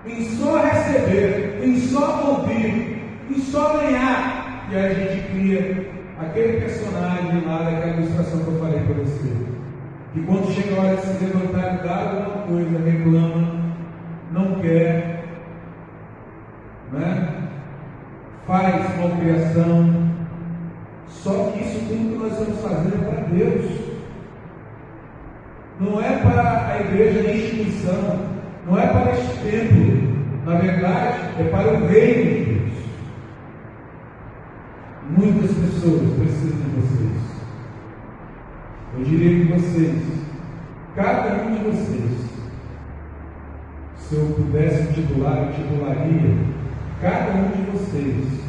em só receber, em só ouvir, em só ganhar. E aí a gente cria aquele personagem lá daquela ilustração que eu falei para você, que quando chega a hora de se levantar e dar alguma coisa, reclama, não quer, né? Faz malcriação. Só que isso tudo que nós vamos fazer é para Deus, não é para a igreja nem instituição, não é para este templo, na verdade é para o reino de Deus. Muitas pessoas precisam de vocês. Eu diria que vocês, cada um de vocês, se eu pudesse titular, eu titularia cada um de vocês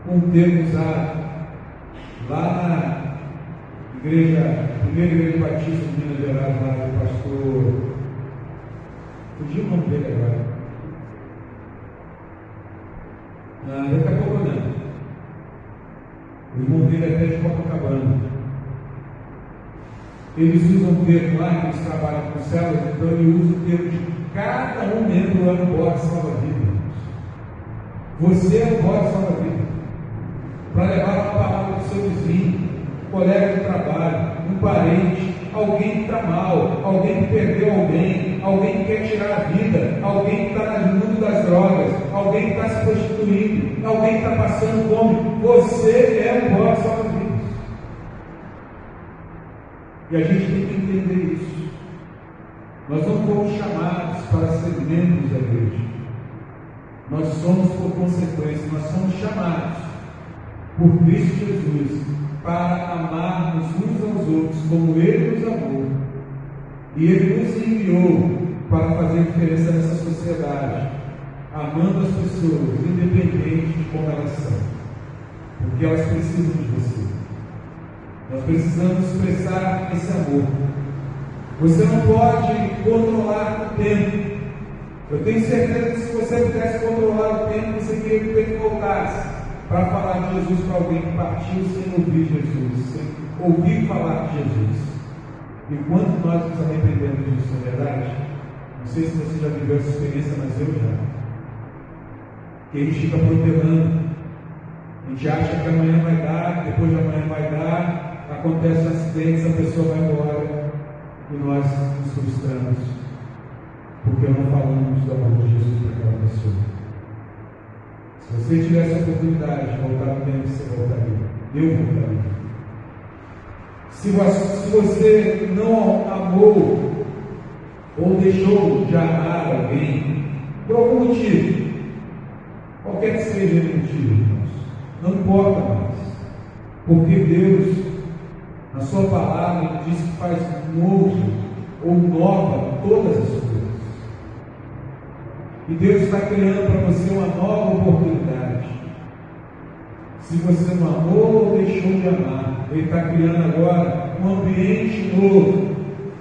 com o termo usado lá na primeira igreja batista de Minas Gerais, lá do pastor, fugiu o nome dele agora, daqui a pouco não. O irmão dele é até de Copacabana. Eles usam o termo lá, que eles trabalham com células, então ele usa o termo de cada um membro lá no bote salva-vida. Você é o bote salva-vida. Para levar uma palavra para o seu vizinho, um colega de trabalho, um parente, alguém que está mal, alguém que perdeu alguém que quer tirar a vida, alguém que está no mundo das drogas, alguém que está se prostituindo, alguém que está passando fome. Você é o bote salva-vida. E a gente tem que entender isso. Nós não fomos chamados para ser membros da igreja. Nós somos por consequência, nós somos chamados por Cristo Jesus para amarmos uns aos outros como Ele nos amou. E Ele nos enviou para fazer diferença nessa sociedade, amando as pessoas, independente de como elas são, porque elas precisam de você. Nós precisamos expressar esse amor. Você não pode controlar o tempo. Eu tenho certeza que se você pudesse controlar o tempo, você queria que o tempo voltasse para falar de Jesus para alguém que partiu sem ouvir Jesus, sem ouvir falar de Jesus. E quanto nós nos arrependemos disso, não é verdade? Não sei se você já viveu essa experiência, mas eu já. Que a gente fica protelando. A gente acha que amanhã vai dar, depois de amanhã vai dar, acontece um acidente, essa pessoa vai embora e nós nos frustramos porque não falamos do amor de Jesus para aquela pessoa. Se você tivesse a oportunidade de voltar no tempo, você voltaria. eu voltarei. Se você não amou ou deixou de amar alguém, por algum motivo, qualquer que seja o motivo, irmãos, não importa mais, porque Deus, na sua palavra, diz que faz novo ou nova todas as coisas. E Deus está criando para você uma nova oportunidade. Se você não amou ou deixou de amar, Ele está criando agora um ambiente novo,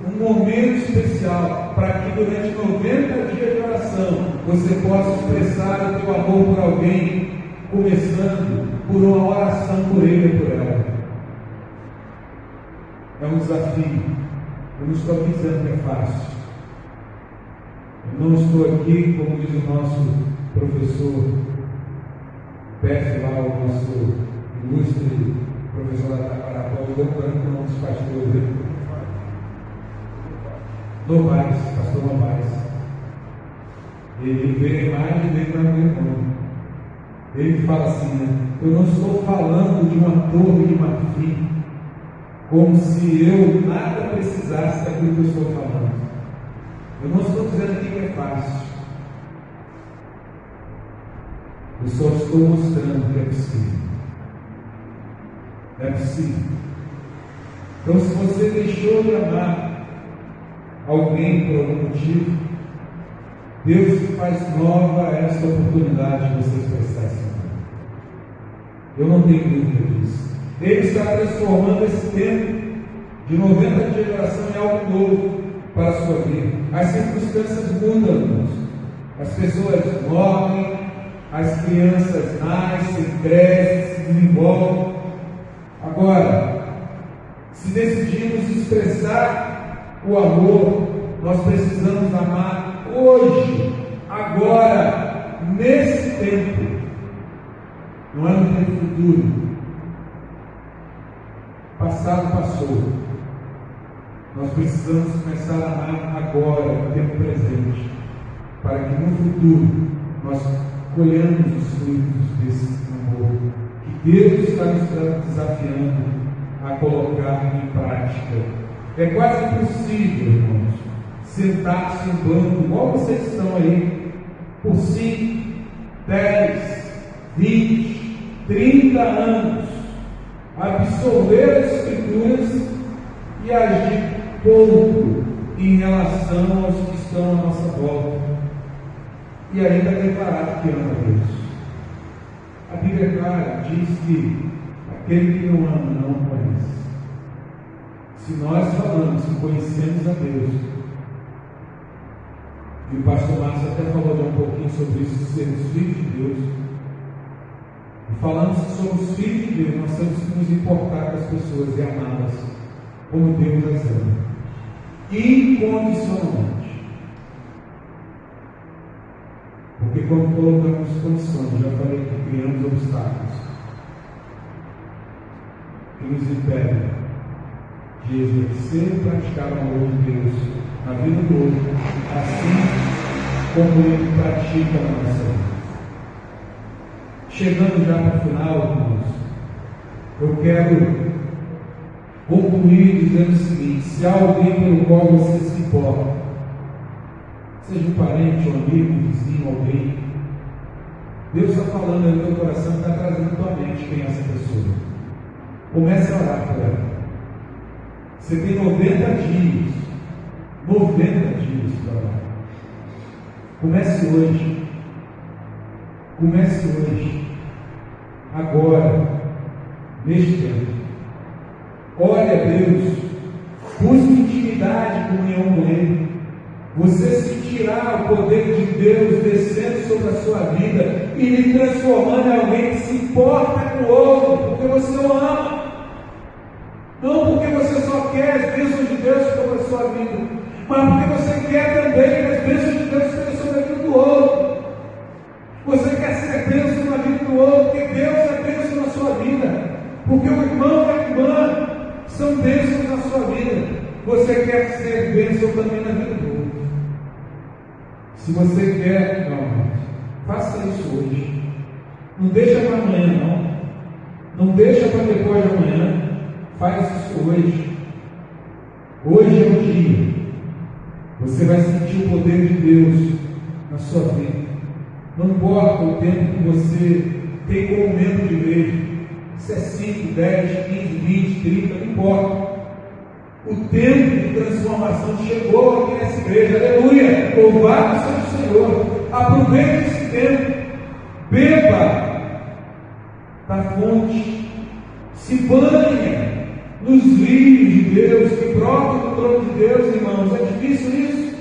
um momento especial, para que durante 90 dias de oração você possa expressar o teu amor por alguém, começando por uma oração por ele e por ela. É um desafio. Eu não estou aqui dizendo que é fácil. Eu não estou aqui, como diz o nosso professor Pérez lá, o nosso ilustre professor da Taquarapó, o doutorando com os pastores, Novaes, pastor Novaes. Ele vê a imagem dele na minha mão. Ele fala assim, né? Eu não estou falando de uma torre de marfim, como se eu nada precisasse daquilo que eu estou falando. Eu não estou dizendo aqui que é fácil. Eu só estou mostrando que é possível. É possível. Então, se você deixou de amar alguém por algum motivo, Deus faz nova esta oportunidade de você expressar esse amor. Eu não tenho dúvida disso. Ele está transformando esse tempo de 90 dias de oração em algo novo para a sua vida. As circunstâncias mudam, irmãos. As pessoas morrem, as crianças nascem, crescem, se desenvolvem. Agora, se decidimos expressar o amor, nós precisamos amar hoje, agora, nesse tempo. Não é no tempo futuro. Passado passou. Nós precisamos começar a amar agora, no tempo presente, para que no futuro nós colhamos os frutos desse amor que Deus está nos desafiando a colocar em prática. É quase impossível, irmãos, sentar-se em banco, igual vocês estão aí, por 5, 10, 20, 30 anos, absorver as Escrituras e agir pouco em relação aos que estão à nossa volta, e ainda declarar que ama Deus. A Bíblia é clara, diz que aquele que não ama não conhece. Se nós falamos que conhecemos a Deus, e o pastor Márcio até falou um pouquinho sobre isso, sermos filhos de Deus, e falamos que somos filhos de Deus, nós temos que nos importar com as pessoas e amá-las como Deus as ama, incondicionalmente. Porque quando colocamos condições, já falei que criamos obstáculos que nos impedem de exercer e praticar o amor de Deus na vida do outro, assim como Ele pratica na nossa vida. Chegando já para o final, irmãos, eu quero concluir dizendo o seguinte: se há alguém pelo qual você se importa, seja um parente, um amigo, um vizinho, alguém, Deus está falando aí no teu coração, está trazendo à tua mente quem é essa pessoa. Comece a orar por ela. Você tem 90 dias para orar. Comece hoje. Comece hoje. Agora, neste tempo. Ore a Deus. Busque intimidade, comunhão com Ele. Você sentirá o poder de Deus descendo sobre a sua vida e lhe transformando em alguém que se importa com o outro, porque você o ama. Não porque você só quer as bênçãos de Deus sobre a sua vida, mas porque você quer também que as bênçãos de Deus estejam sobre a vida do outro. Você quer ser bênção na vida do outro, porque Deus é bênção na sua vida, porque o irmão e a irmã são bênçãos na sua vida. Você quer ser bênção também na vida do outro. Se você quer, não, faça isso hoje. Não deixa para amanhã, não. Não deixa para depois de amanhã. Faz isso hoje. Hoje é o dia. Você vai sentir o poder de Deus na sua vida. Não importa o tempo que você tem como membro de igreja. Se é 5, 10, 15, 20, 30, não importa. O tempo de transformação chegou aqui nessa igreja. Aleluia! Louvado seja o Senhor. Aproveite esse tempo. Beba da fonte. Se banhe nos rios de Deus que brotam do trono de Deus, irmãos. É difícil isso?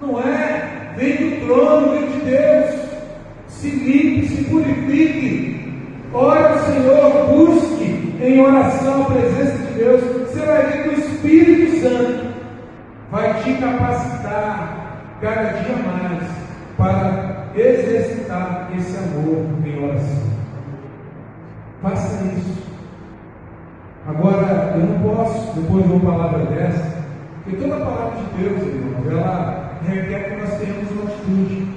Não é? Vem do trono, vem de Deus. Se limpe, se purifique. Ore ao Senhor, busque em oração a presença de Deus. Você vai ver que o Espírito Santo vai te capacitar cada dia mais para exercitar esse amor em oração. Faça isso. Agora, eu não posso, depois de uma palavra dessa, porque toda a palavra de Deus, irmãos, ela requer que nós tenhamos uma atitude.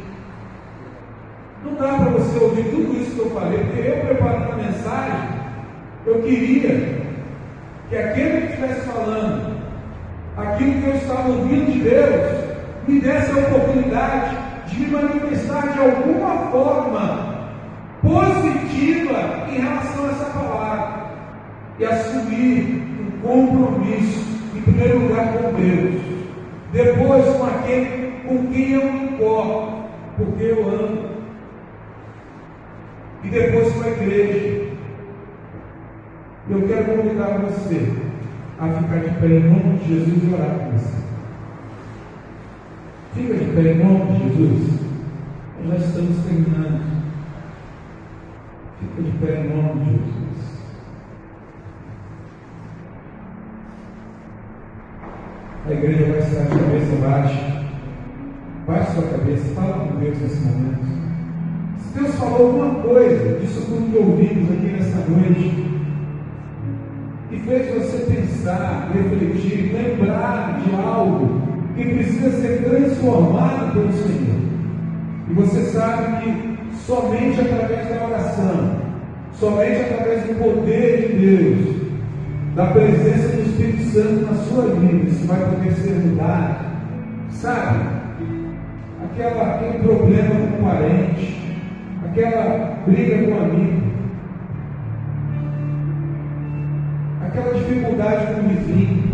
Não dá para você ouvir tudo isso que eu falei, porque eu preparando a mensagem, eu queria que aquele que estivesse falando aquilo que eu estava ouvindo de Deus, me desse a oportunidade de me manifestar de alguma forma positiva em relação a essa palavra e assumir um compromisso, em primeiro lugar com Deus, depois com aquele com quem eu me importo, porque eu amo, e depois com a igreja. Eu quero convidar você a ficar de pé em nome de Jesus e orar com você. Fica de pé em nome de Jesus. Nós já estamos terminando. Fica de pé em nome de Jesus. A igreja vai estar de cabeça baixa. Baixe sua cabeça, fala com Deus nesse momento. Se Deus falou alguma coisa disso tudo que ouvimos aqui nessa noite, e fez você pensar, refletir, lembrar de algo que precisa ser transformado pelo Senhor, e você sabe que somente através da oração, somente através do poder de Deus, da presença do Espírito Santo na sua vida, isso vai poder ser mudado. Sabe? Aquele problema com o parente, aquela briga com o amigo, aquela dificuldade com o vizinho.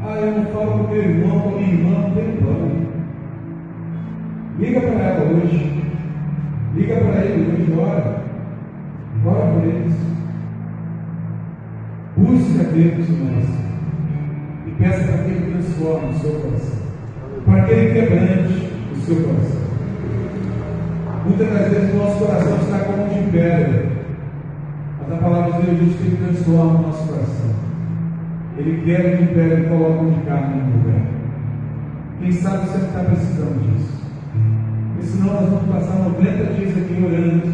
Eu não falo com meu irmão, com a minha irmã, não tem plano. Liga para ela hoje. Liga para ele hoje, ora. Ora por eles. Busque a Deus, irmãos. E peça para que Ele transforme o seu coração. Para que Ele quebrante o seu coração. Muitas das vezes o nosso coração está como de pedra. Mas a palavra de Deus diz que Ele transforma o nosso coração. Ele quebra de pedra e coloca de carne no lugar. Quem sabe você está precisando disso. Porque senão nós vamos passar 90 dias aqui orando.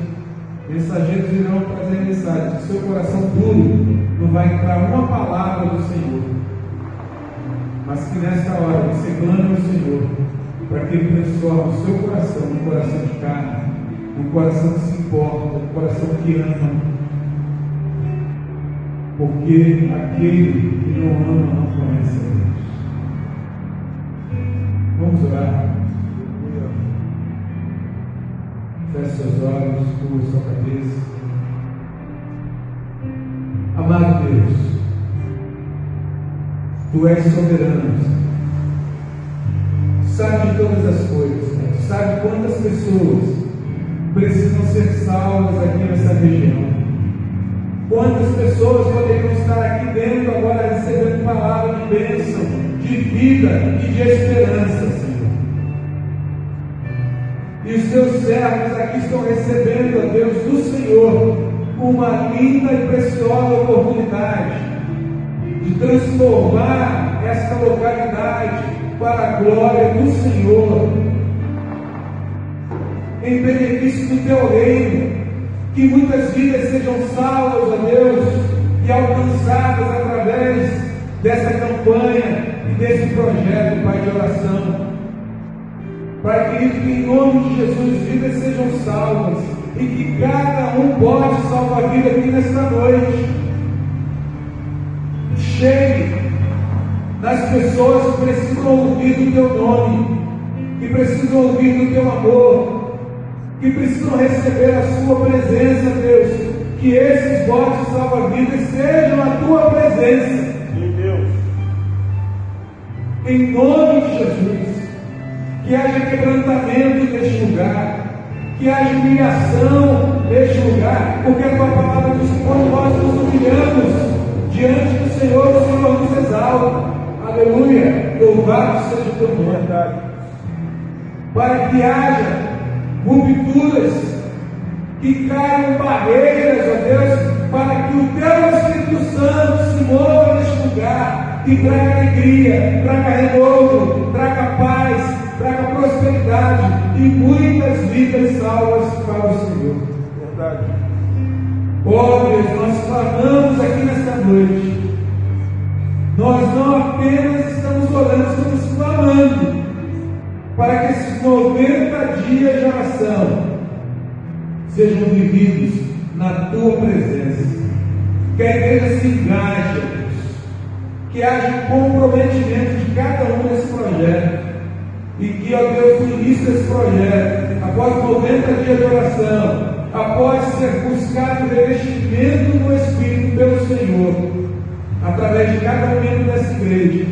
Mensageiros irão trazer mensagem. Se seu coração duro, não vai entrar uma palavra do Senhor. Mas que nessa hora você clame ao Senhor, para que Ele transforme o seu coração num coração de carne, num coração que se importa, num coração que ama. Porque aquele que não ama não conhece a Deus. Vamos orar. Feche seus olhos, curva sua cabeça. Amado Deus, Tu és soberano, sabe de todas as coisas, né? Sabe quantas pessoas precisam ser salvas aqui nessa região. Quantas pessoas poderiam estar aqui dentro agora recebendo palavra de bênção, de vida e de esperança, Senhor. E os teus servos aqui estão recebendo, ó Deus, do Senhor, uma linda e preciosa oportunidade de transformar esta localidade para a glória do Senhor, em benefício do teu reino. Que muitas vidas sejam salvas, ó Deus, e alcançadas através dessa campanha e desse projeto, Pai, de oração. Pai querido, que em nome de Jesus vidas sejam salvas, e que cada um bote salva-vida aqui nesta noite. Chegue nas pessoas que precisam ouvir do teu nome, que precisam ouvir do teu amor, que precisam receber a sua presença, Deus. Que esses botes salva-vidas sejam a tua presença. Meu Deus. Em nome de Jesus. Que haja quebrantamento neste lugar, que haja humilhação neste lugar, porque a tua palavra diz que quando nós nos humilhamos diante do Senhor, o Senhor nos exalta. Aleluia, louvado seja o teu nome. Para que haja rupturas, que caiam barreiras, ó Deus, para que o teu Espírito Santo se mova neste lugar e traga alegria, traga renovo, traga paz, traga prosperidade e muitas vidas salvas para o Senhor. Verdade. Ó Deus, nós clamamos aqui nesta noite. Nós não apenas estamos orando, estamos clamando para que esses 90 dias de oração sejam vividos na tua presença. Que a igreja se engaje, Deus. Que haja comprometimento de cada um nesse projeto. E que, ó Deus, no início desse projeto, após 90 dias de oração, após ser buscado o revestimento do Espírito pelo Senhor, através de cada membro dessa igreja,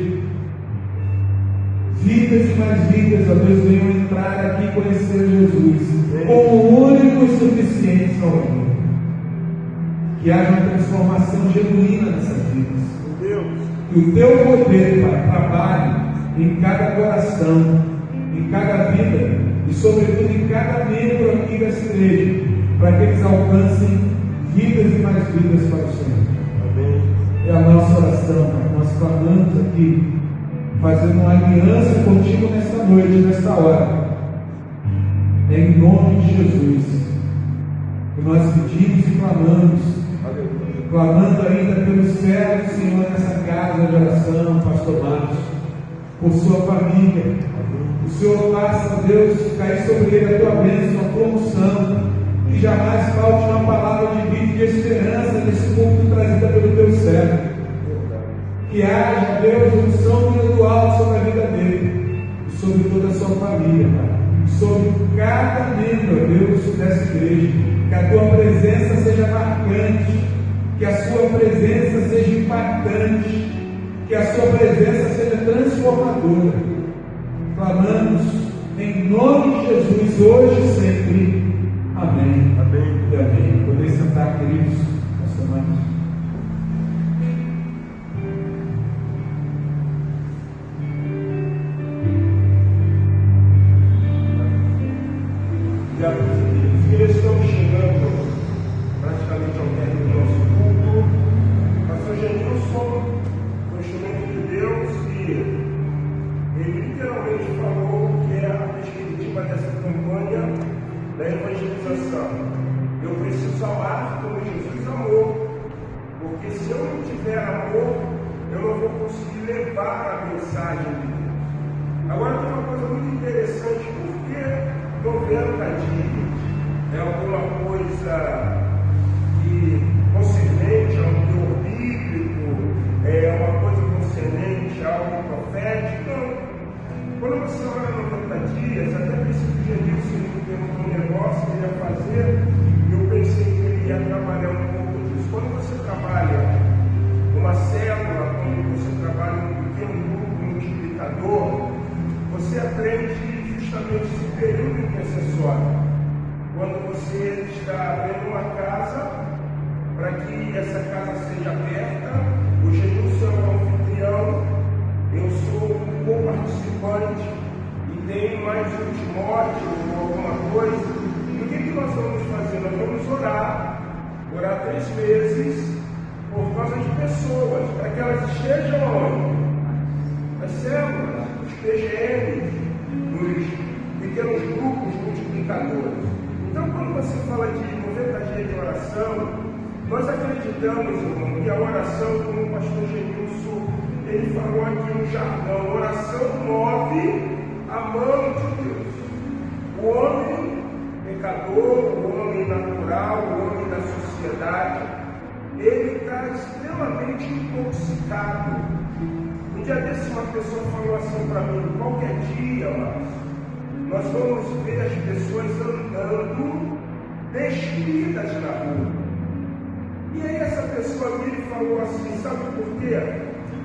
vidas e mais vidas, ó Deus, venham entrar aqui e conhecer Jesus como o único e suficiente Salvador. Que haja uma transformação genuína nessas vidas. Que o teu poder trabalhe em cada coração, em cada vida e sobretudo em cada membro aqui dessa igreja, para que eles alcancem vidas e mais vidas para o Senhor. Amém. É a nossa oração, Pai. Nós clamamos aqui, fazendo uma aliança contigo nesta noite, nesta hora, em nome de Jesus. E nós pedimos e clamamos, clamando ainda pelo servo do Senhor nessa casa de oração, Pastor Marcos, por sua família. O Senhor faça, Deus, cair sobre ele a tua bênção, a tua unção, que jamais falte uma palavra de vida e de esperança nesse culto trazida pelo teu servo. Que haja, Deus, unção do alto sobre a vida dele e sobre toda a sua família, Pai. Sobre cada membro, Deus, dessa igreja. Que a tua presença seja marcante, que a sua presença seja impactante, que a sua presença seja transformadora. Clamamos em nome de Jesus, hoje e sempre. Amém. Amém. E amém. Podem sentar, queridos, Pastor Marcos. Filhos, estamos chegando praticamente ao término do nosso culto. Pastor Genilson, um instrumento de Deus, e ele literalmente falou que é a perspectiva dessa campanha da evangelização. Eu preciso amar como Jesus amou, porque se eu não tiver amor, eu não vou conseguir levar a mensagem de Deus. Agora tem uma coisa muito interessante, porque 90 dias é alguma coisa que concernente ao teor bíblico, é uma coisa concernente a algo profético. Não. Quando você olha 90 dias, até pensei que Jesus ele perguntou um negócio que ele ia fazer, e eu pensei que ele ia trabalhar um pouco disso. Quando você trabalha uma célula, quando você trabalha um pequeno grupo multiplicador, você aprende justamente esse período intercessório. Quando você está vendo uma casa, para que essa casa seja aberta, o Jesus é o anfitrião, eu sou um co-participante e tenho mais um Timóteo ou alguma coisa. E o que nós vamos fazer? Nós vamos orar 3 meses por causa de pessoas, para que elas estejam onde? Nas células, nos PGMs, nos pequenos grupos multiplicadores. Então, quando você fala de 90 dias de oração, nós acreditamos, irmão, que a oração, como o pastor Genilson, ele falou aqui no jargão, oração move a mão de Deus. O homem, pecador, o homem natural, o homem da sociedade, ele está extremamente intoxicado. Um dia desse uma pessoa falou assim para mim: qualquer dia, nós vamos ver as pessoas andando despidas na rua. E aí essa pessoa me falou assim: sabe por quê?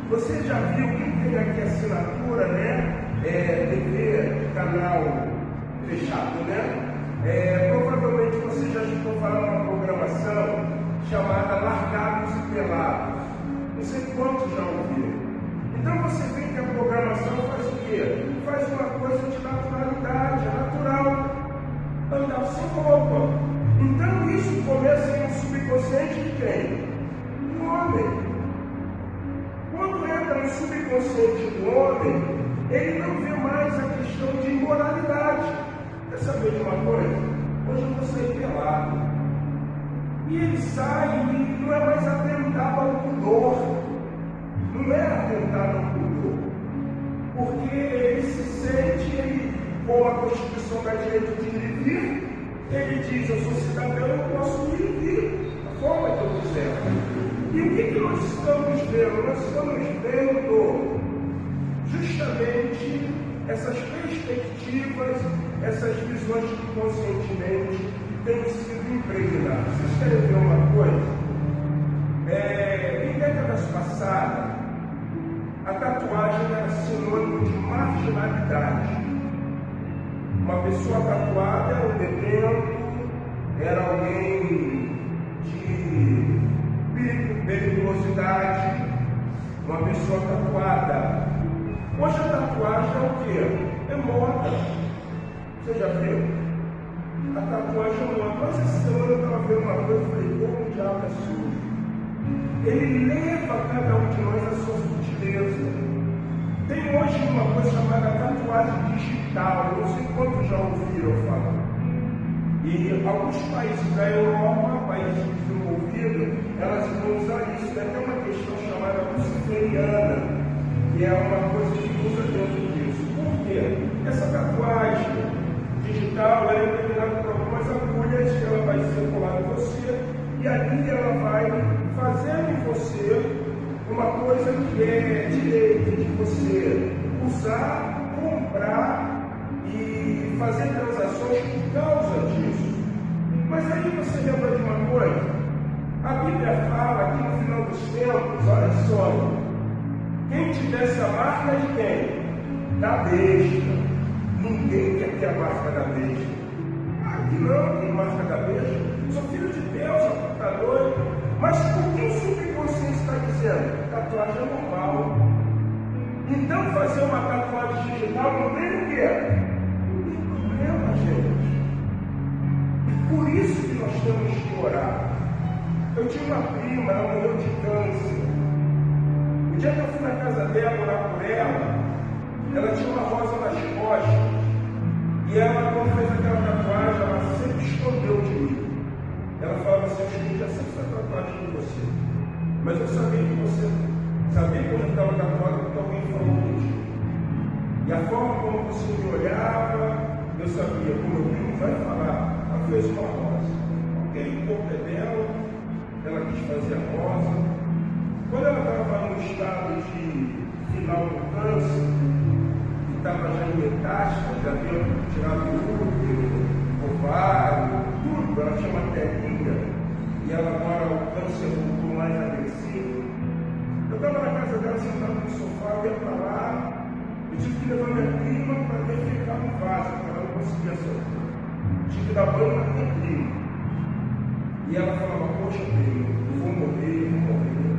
Você já viu quem tem aqui assinatura, né? TV, canal fechado, né? Provavelmente você já escutou falar uma programação chamada Largados e Pelados. Não sei quantos já ouviram. Então você vê que a programação faz o quê? Faz uma coisa de naturalidade, é natural. Andar sem roupa. Então isso começa em um subconsciente de quem? Do homem. Quando entra no subconsciente do homem, ele não vê mais a questão de imoralidade. Quer saber de uma coisa? Hoje eu vou sair pelado. E ele sai e não é mais atentado ao pudor. Não é atentado ao pudor. Porque ele se sente, com a Constituição da direito de ir e vir, ele diz: eu sou cidadão, eu posso ir e vir da forma que eu quiser. E o que nós estamos vendo? Nós estamos vendo justamente essas perspectivas, essas visões que conscientemente têm sido impregnadas. Vocês querem ver uma coisa? Em décadas passadas, a tatuagem era sinônimo de marginalidade. Uma pessoa tatuada era um bebendo, era alguém de periculosidade, uma pessoa tatuada. Hoje a tatuagem é o quê? É moda. Você já viu? A tatuagem é moda. Mas essa semana eu estava vendo uma coisa e falei: como o diabo é sujo. Ele leva cada um de nós a sua sutileza. Tem hoje uma coisa chamada tatuagem digital. Não sei quantos já ouviram falar. E alguns países da Europa, países desenvolvidos, elas vão usar isso. Tem até uma questão chamada luciferiana, que é uma coisa que usa dentro disso. Por quê? Essa tatuagem digital é determinada por algumas agulhas que ela vai circular em você, e ali ela vai fazer em você uma coisa que é direito de você usar, comprar e fazer transações por causa disso. Mas aí você lembra de uma coisa? A Bíblia fala que no final dos tempos, olha só, quem tivesse a marca de quem? Da besta. Ninguém quer ter a marca da besta. Aqui não tem marca da besta. Sou filho de Deus, está doido. Mas por que o subconsciente está dizendo? Tatuagem é normal. Então fazer uma tatuagem digital não tem o quê? Não tem problema, gente. E por isso que nós temos que orar. Eu tinha uma prima, ela morreu de câncer. O dia que eu fui na casa dela, orar por ela tinha uma rosa nas costas. E ela, quando fez aquela tatuagem, ela sempre escondeu de mim. Ela falava assim: eu tinha sempre essa tatuagem de você. Mas eu sabia que você sabia que eu estava tatuado porque alguém falou contigo. E a forma como você me olhava, eu sabia, como eu primo vai falar, ela fez uma rosa. Ok, o corpo é dela, ela quis fazer a rosa. Quando ela estava no estado de final do câncer, e estava já em metástase, já havia tirado o útero, ovário, tudo, ela tinha uma telinha, e ela agora o câncer voltou mais agressivo. Eu estava na casa dela, sentado no sofá, eu ia para lá, eu tive que levar minha prima para verificar no vaso, porque ela não conseguia soltar. Tive que dar banho na minha prima. E ela falava: poxa, prima, eu vou morrer, eu vou morrer.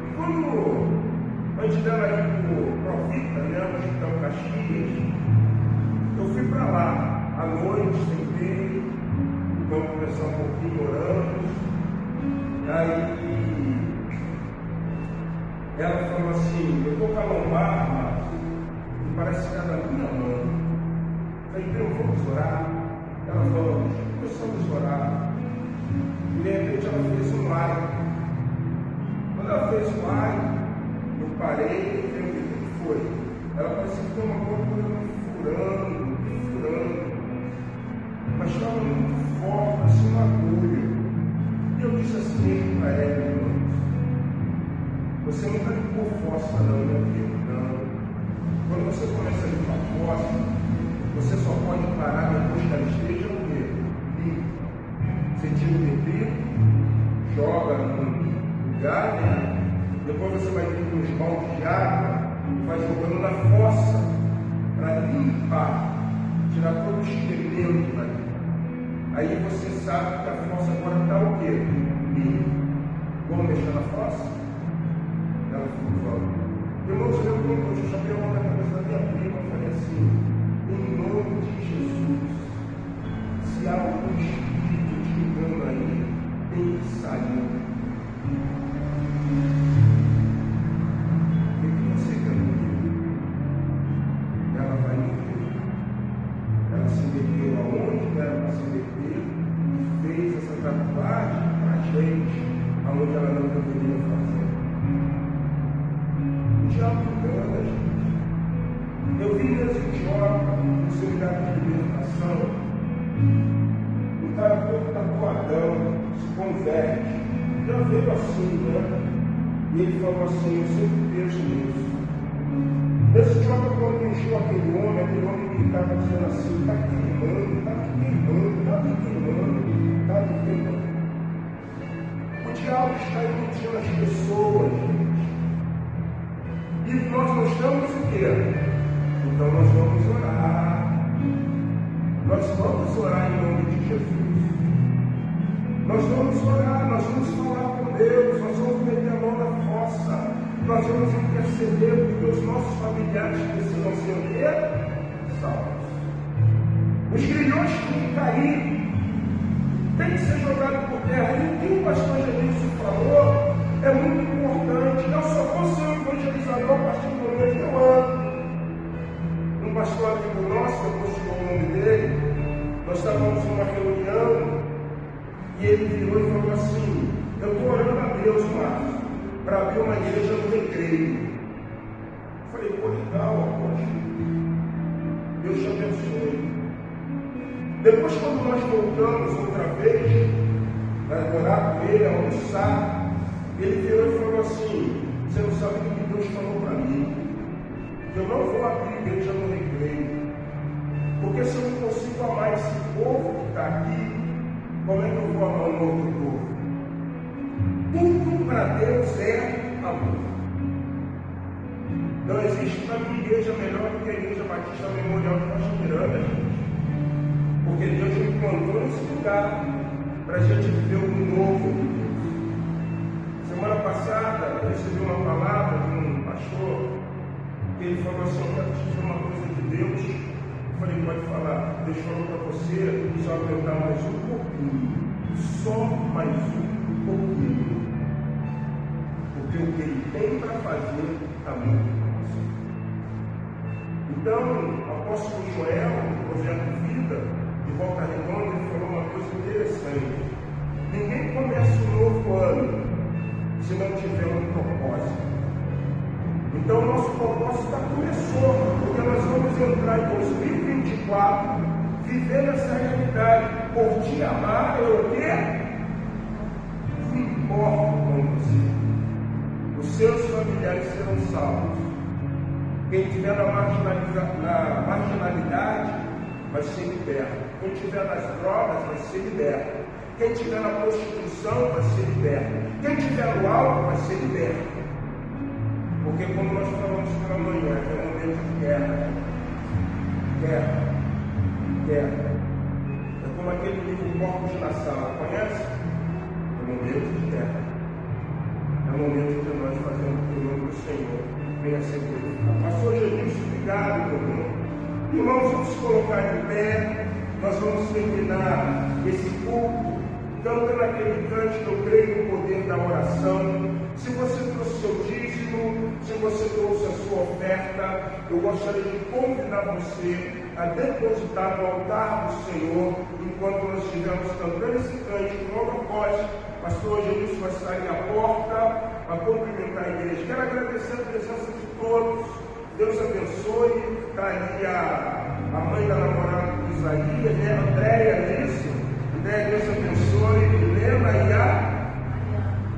E quando, antes dela ir para o Profita, né, no Hospital Caxias, eu fui para lá, à noite, sentei, vamos conversar um pouquinho, oramos. Aí ela falou assim: eu estou com a lombar, mas parece que está na minha mão. Eu falei: então vamos orar? Ela falou: começamos a orar. E de repente ela fez um like. Quando ela fez um like, eu parei e falei: o que foi? Ela parecia que tem uma coisa me furando. estava muito forte, assim, uma agulha. E eu disse assim mesmo para ela, irmãos, você nunca limpou fossa não, minha filha, não. Quando você começa a limpar fossa, você só pode parar depois que ela esteja o quê? Limpa. Você tira o detrito, joga num lugar, né? Depois você vai ter uns baldes de água e vai jogando na fossa para limpar, tirar todo o excremento dali. Aí você sabe que a fossa agora está o quê? Limpa. Vamos mexer na fossa? Ela falou, vamos. Irmãos, eu chamei uma na cabeça da minha prima e falei assim, em nome de Jesus, se há algum espírito de engano aí, tem que sair. O que você quer comigo? Ela vai morrer. Ela se meteu aonde era para se meter e fez essa tatuagem para a gente, aonde ela não deveria fazer. O diabo engana, gente. Eu vi meus idiotas no seminário de libertação, um cara todo tatuadão, se converte. Já veio assim, né? E ele falou assim, eu sempre penso nisso. Esse idiota, quando deixou aquele homem que estava dizendo assim, está queimando, está queimando, está queimando, está queimando. O diabo está iludindo as pessoas, gente. E nós não estamos o quê? Então nós vamos orar. Nós vamos orar em nome de Jesus. Nós vamos orar, nós vamos falar com Deus, nós vamos meter a mão na fossa, nós vamos interceder porque os nossos familiares precisam ser o quê? Salvos. Os grilhões têm que cair, tem que ser jogado por terra. E o que o pastor Genilson falou é muito importante. Eu só vou ser um evangelizador a partir do momento que eu ando. Um pastor amigo nosso, eu vou citar o nome dele, nós estávamos numa reunião e ele virou e falou assim, eu estou orando a Deus, Márcio, para abrir uma igreja no Recreio. Eu falei, pô, legal, apóstolo. Deus te abençoe. Depois, quando nós voltamos outra vez, para orar com ele, almoçar, ele virou e falou assim, você não sabe o que Deus falou para mim, que eu não vou abrir igreja no Recreio, porque se eu não consigo amar esse povo que está aqui, como é que eu vou amar um outro povo? Tudo para Deus é amor. Não existe na minha igreja melhor do que a Igreja Batista Memorial de Rocha Miranda, gente. Porque Deus me plantou nesse lugar para a gente viver um novo de Deus. Semana passada eu recebi uma palavra de um pastor que ele falou assim, eu quero te dizer uma coisa de Deus. Eu falei, pode falar. Deus falou para você só aguentar mais um pouquinho. Só mais um pouquinho. Porque o que ele tem para fazer está muito próximo. Então, o apóstolo Joel, no projeto Vida, de Volta Redonda, ele falou uma coisa interessante. Ninguém começa um novo ano se não tiver um propósito. Então, o nosso propósito já começou, porque nós vamos entrar em 2024, vivendo essa realidade. Por te amar, é o quê? Não importa com você. Os seus familiares serão salvos. Quem estiver na marginalidade vai ser liberto. Quem estiver nas drogas vai ser liberto. Quem estiver na prostituição vai ser liberto. Quem estiver no álcool vai ser liberto. Porque como nós falamos pela manhã, é um momento de guerra. Guerra. Guerra. É como aquele livro Corpos na Sala, conhece? É um momento de guerra. É o momento de nós fazermos o nome do Senhor. Venha ser glorificado. Pastor Genilson, obrigado, meu irmão. Irmãos, vamos colocar de pé. Nós vamos terminar esse culto cantando aquele cântico, eu creio no poder da oração. Se você trouxe seu dízimo, se você trouxe a sua oferta, eu gostaria de convidar você a depositar no altar do Senhor, enquanto nós estivermos cantando esse cântico, logo após, pastor Genilson vai sair à porta para cumprimentar a igreja. Quero agradecer a presença de todos. Deus abençoe. Está ali a mãe da namorada de Isaías, né? Andréia, isso, né? Deus abençoe, Helena e a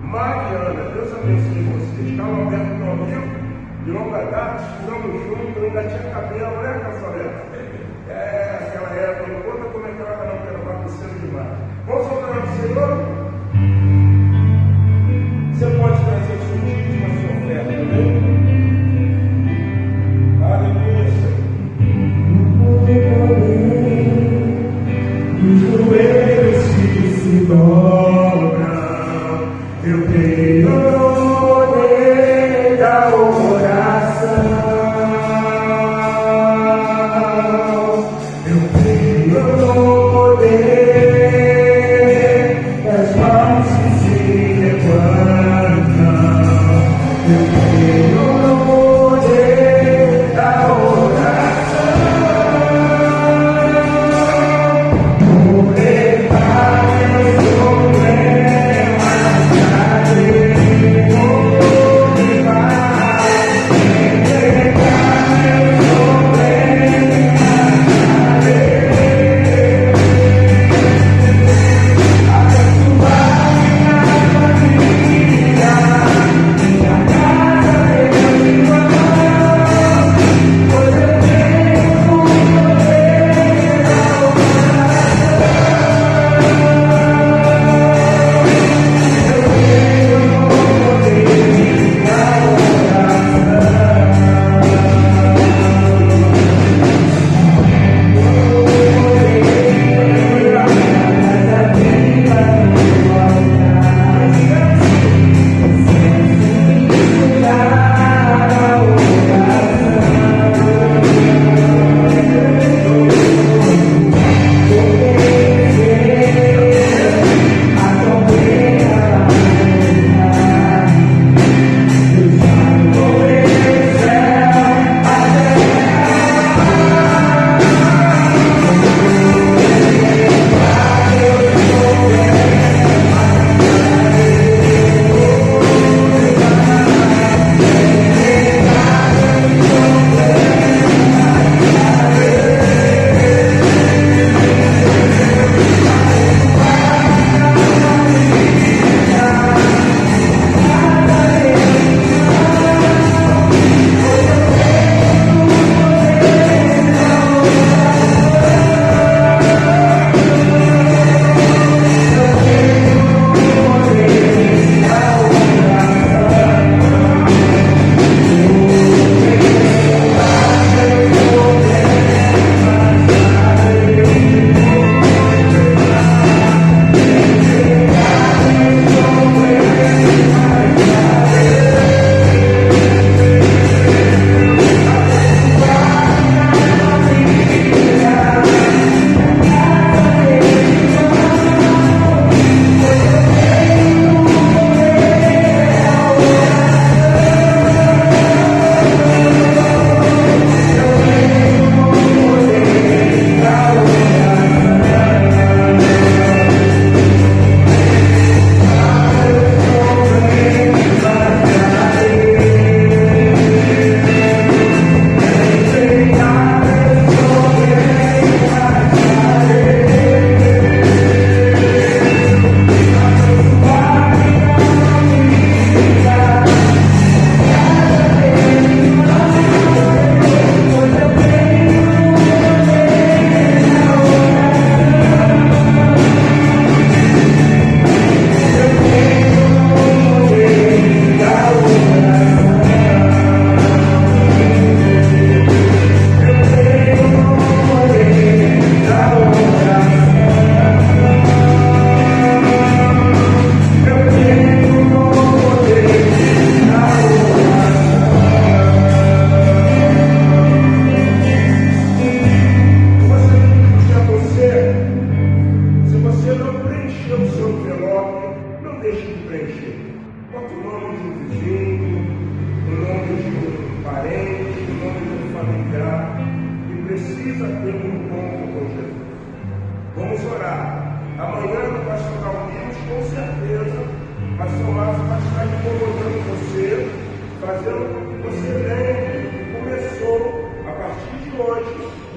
Mariana, Deus abençoe vocês. Carlos Alberto, meu amigo, de longa data, estudamos juntos, eu ainda tinha cabelo, né, Cassaleta? Aquela época, não conta como é que ela não quer levar piscina demais. Vamos orar ao Senhor? Você pode trazer o seu dízimo, a sua oferta, também? Aleluia, Senhor. Os joelhos se dobram, eu tenho o poder da oração.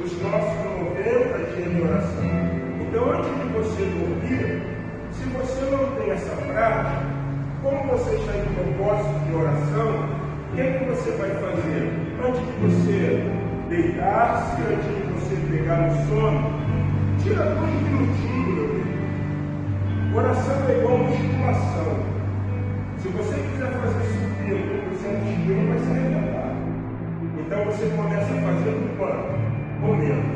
Os nossos 90 de você vai fazer? Antes de você deitar-se, antes de você pegar no sono, tira 2 minutinhos, meu Deus. Oração é igual musculação. Se você quiser fazer subir, você não vai se arrebentar. Então você começa a fazer no quanto? Momento.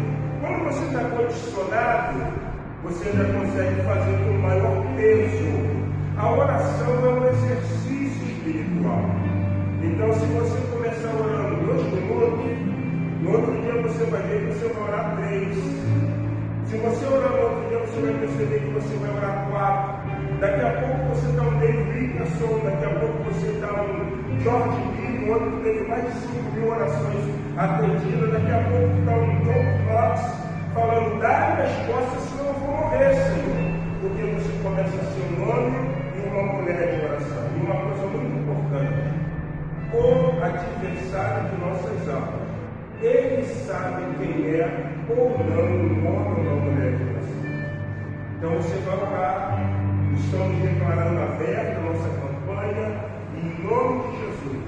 Quando você está condicionado, você já consegue fazer com maior peso. A oração é um exercício espiritual. Então, se você começar orando 2 minutos, no outro dia você vai ver que você vai orar 3. Se você orar no outro dia, você vai perceber que você vai orar 4. Daqui a pouco você está um David Wilkerson, daqui a pouco você está um George Lee, um outro que teve mais de 5.000 orações atendidas, daqui a pouco está um John Knox falando, dá-me resposta, senão eu vou morrer, Senhor. Porque você começa a ser um homem e uma mulher de oração. E uma coisa muito importante, o adversário de nossas almas, ele sabe quem é ou não um homem ou uma mulher de oração. Então você vai orar. Estamos declarando aberta a nossa campanha e em nome de Jesus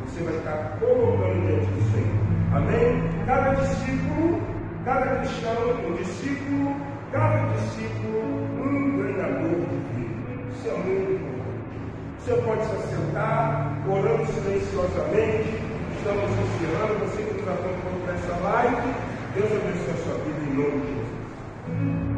você vai estar colocando diante do Senhor. Amém? Cada discípulo, cada cristão, um discípulo, cada discípulo, um ganhador de vida. Isso é muito importante. Você pode se assentar, orando silenciosamente. Estamos ensinando, você que está acompanhando essa live. Deus abençoe a sua vida em nome de Jesus.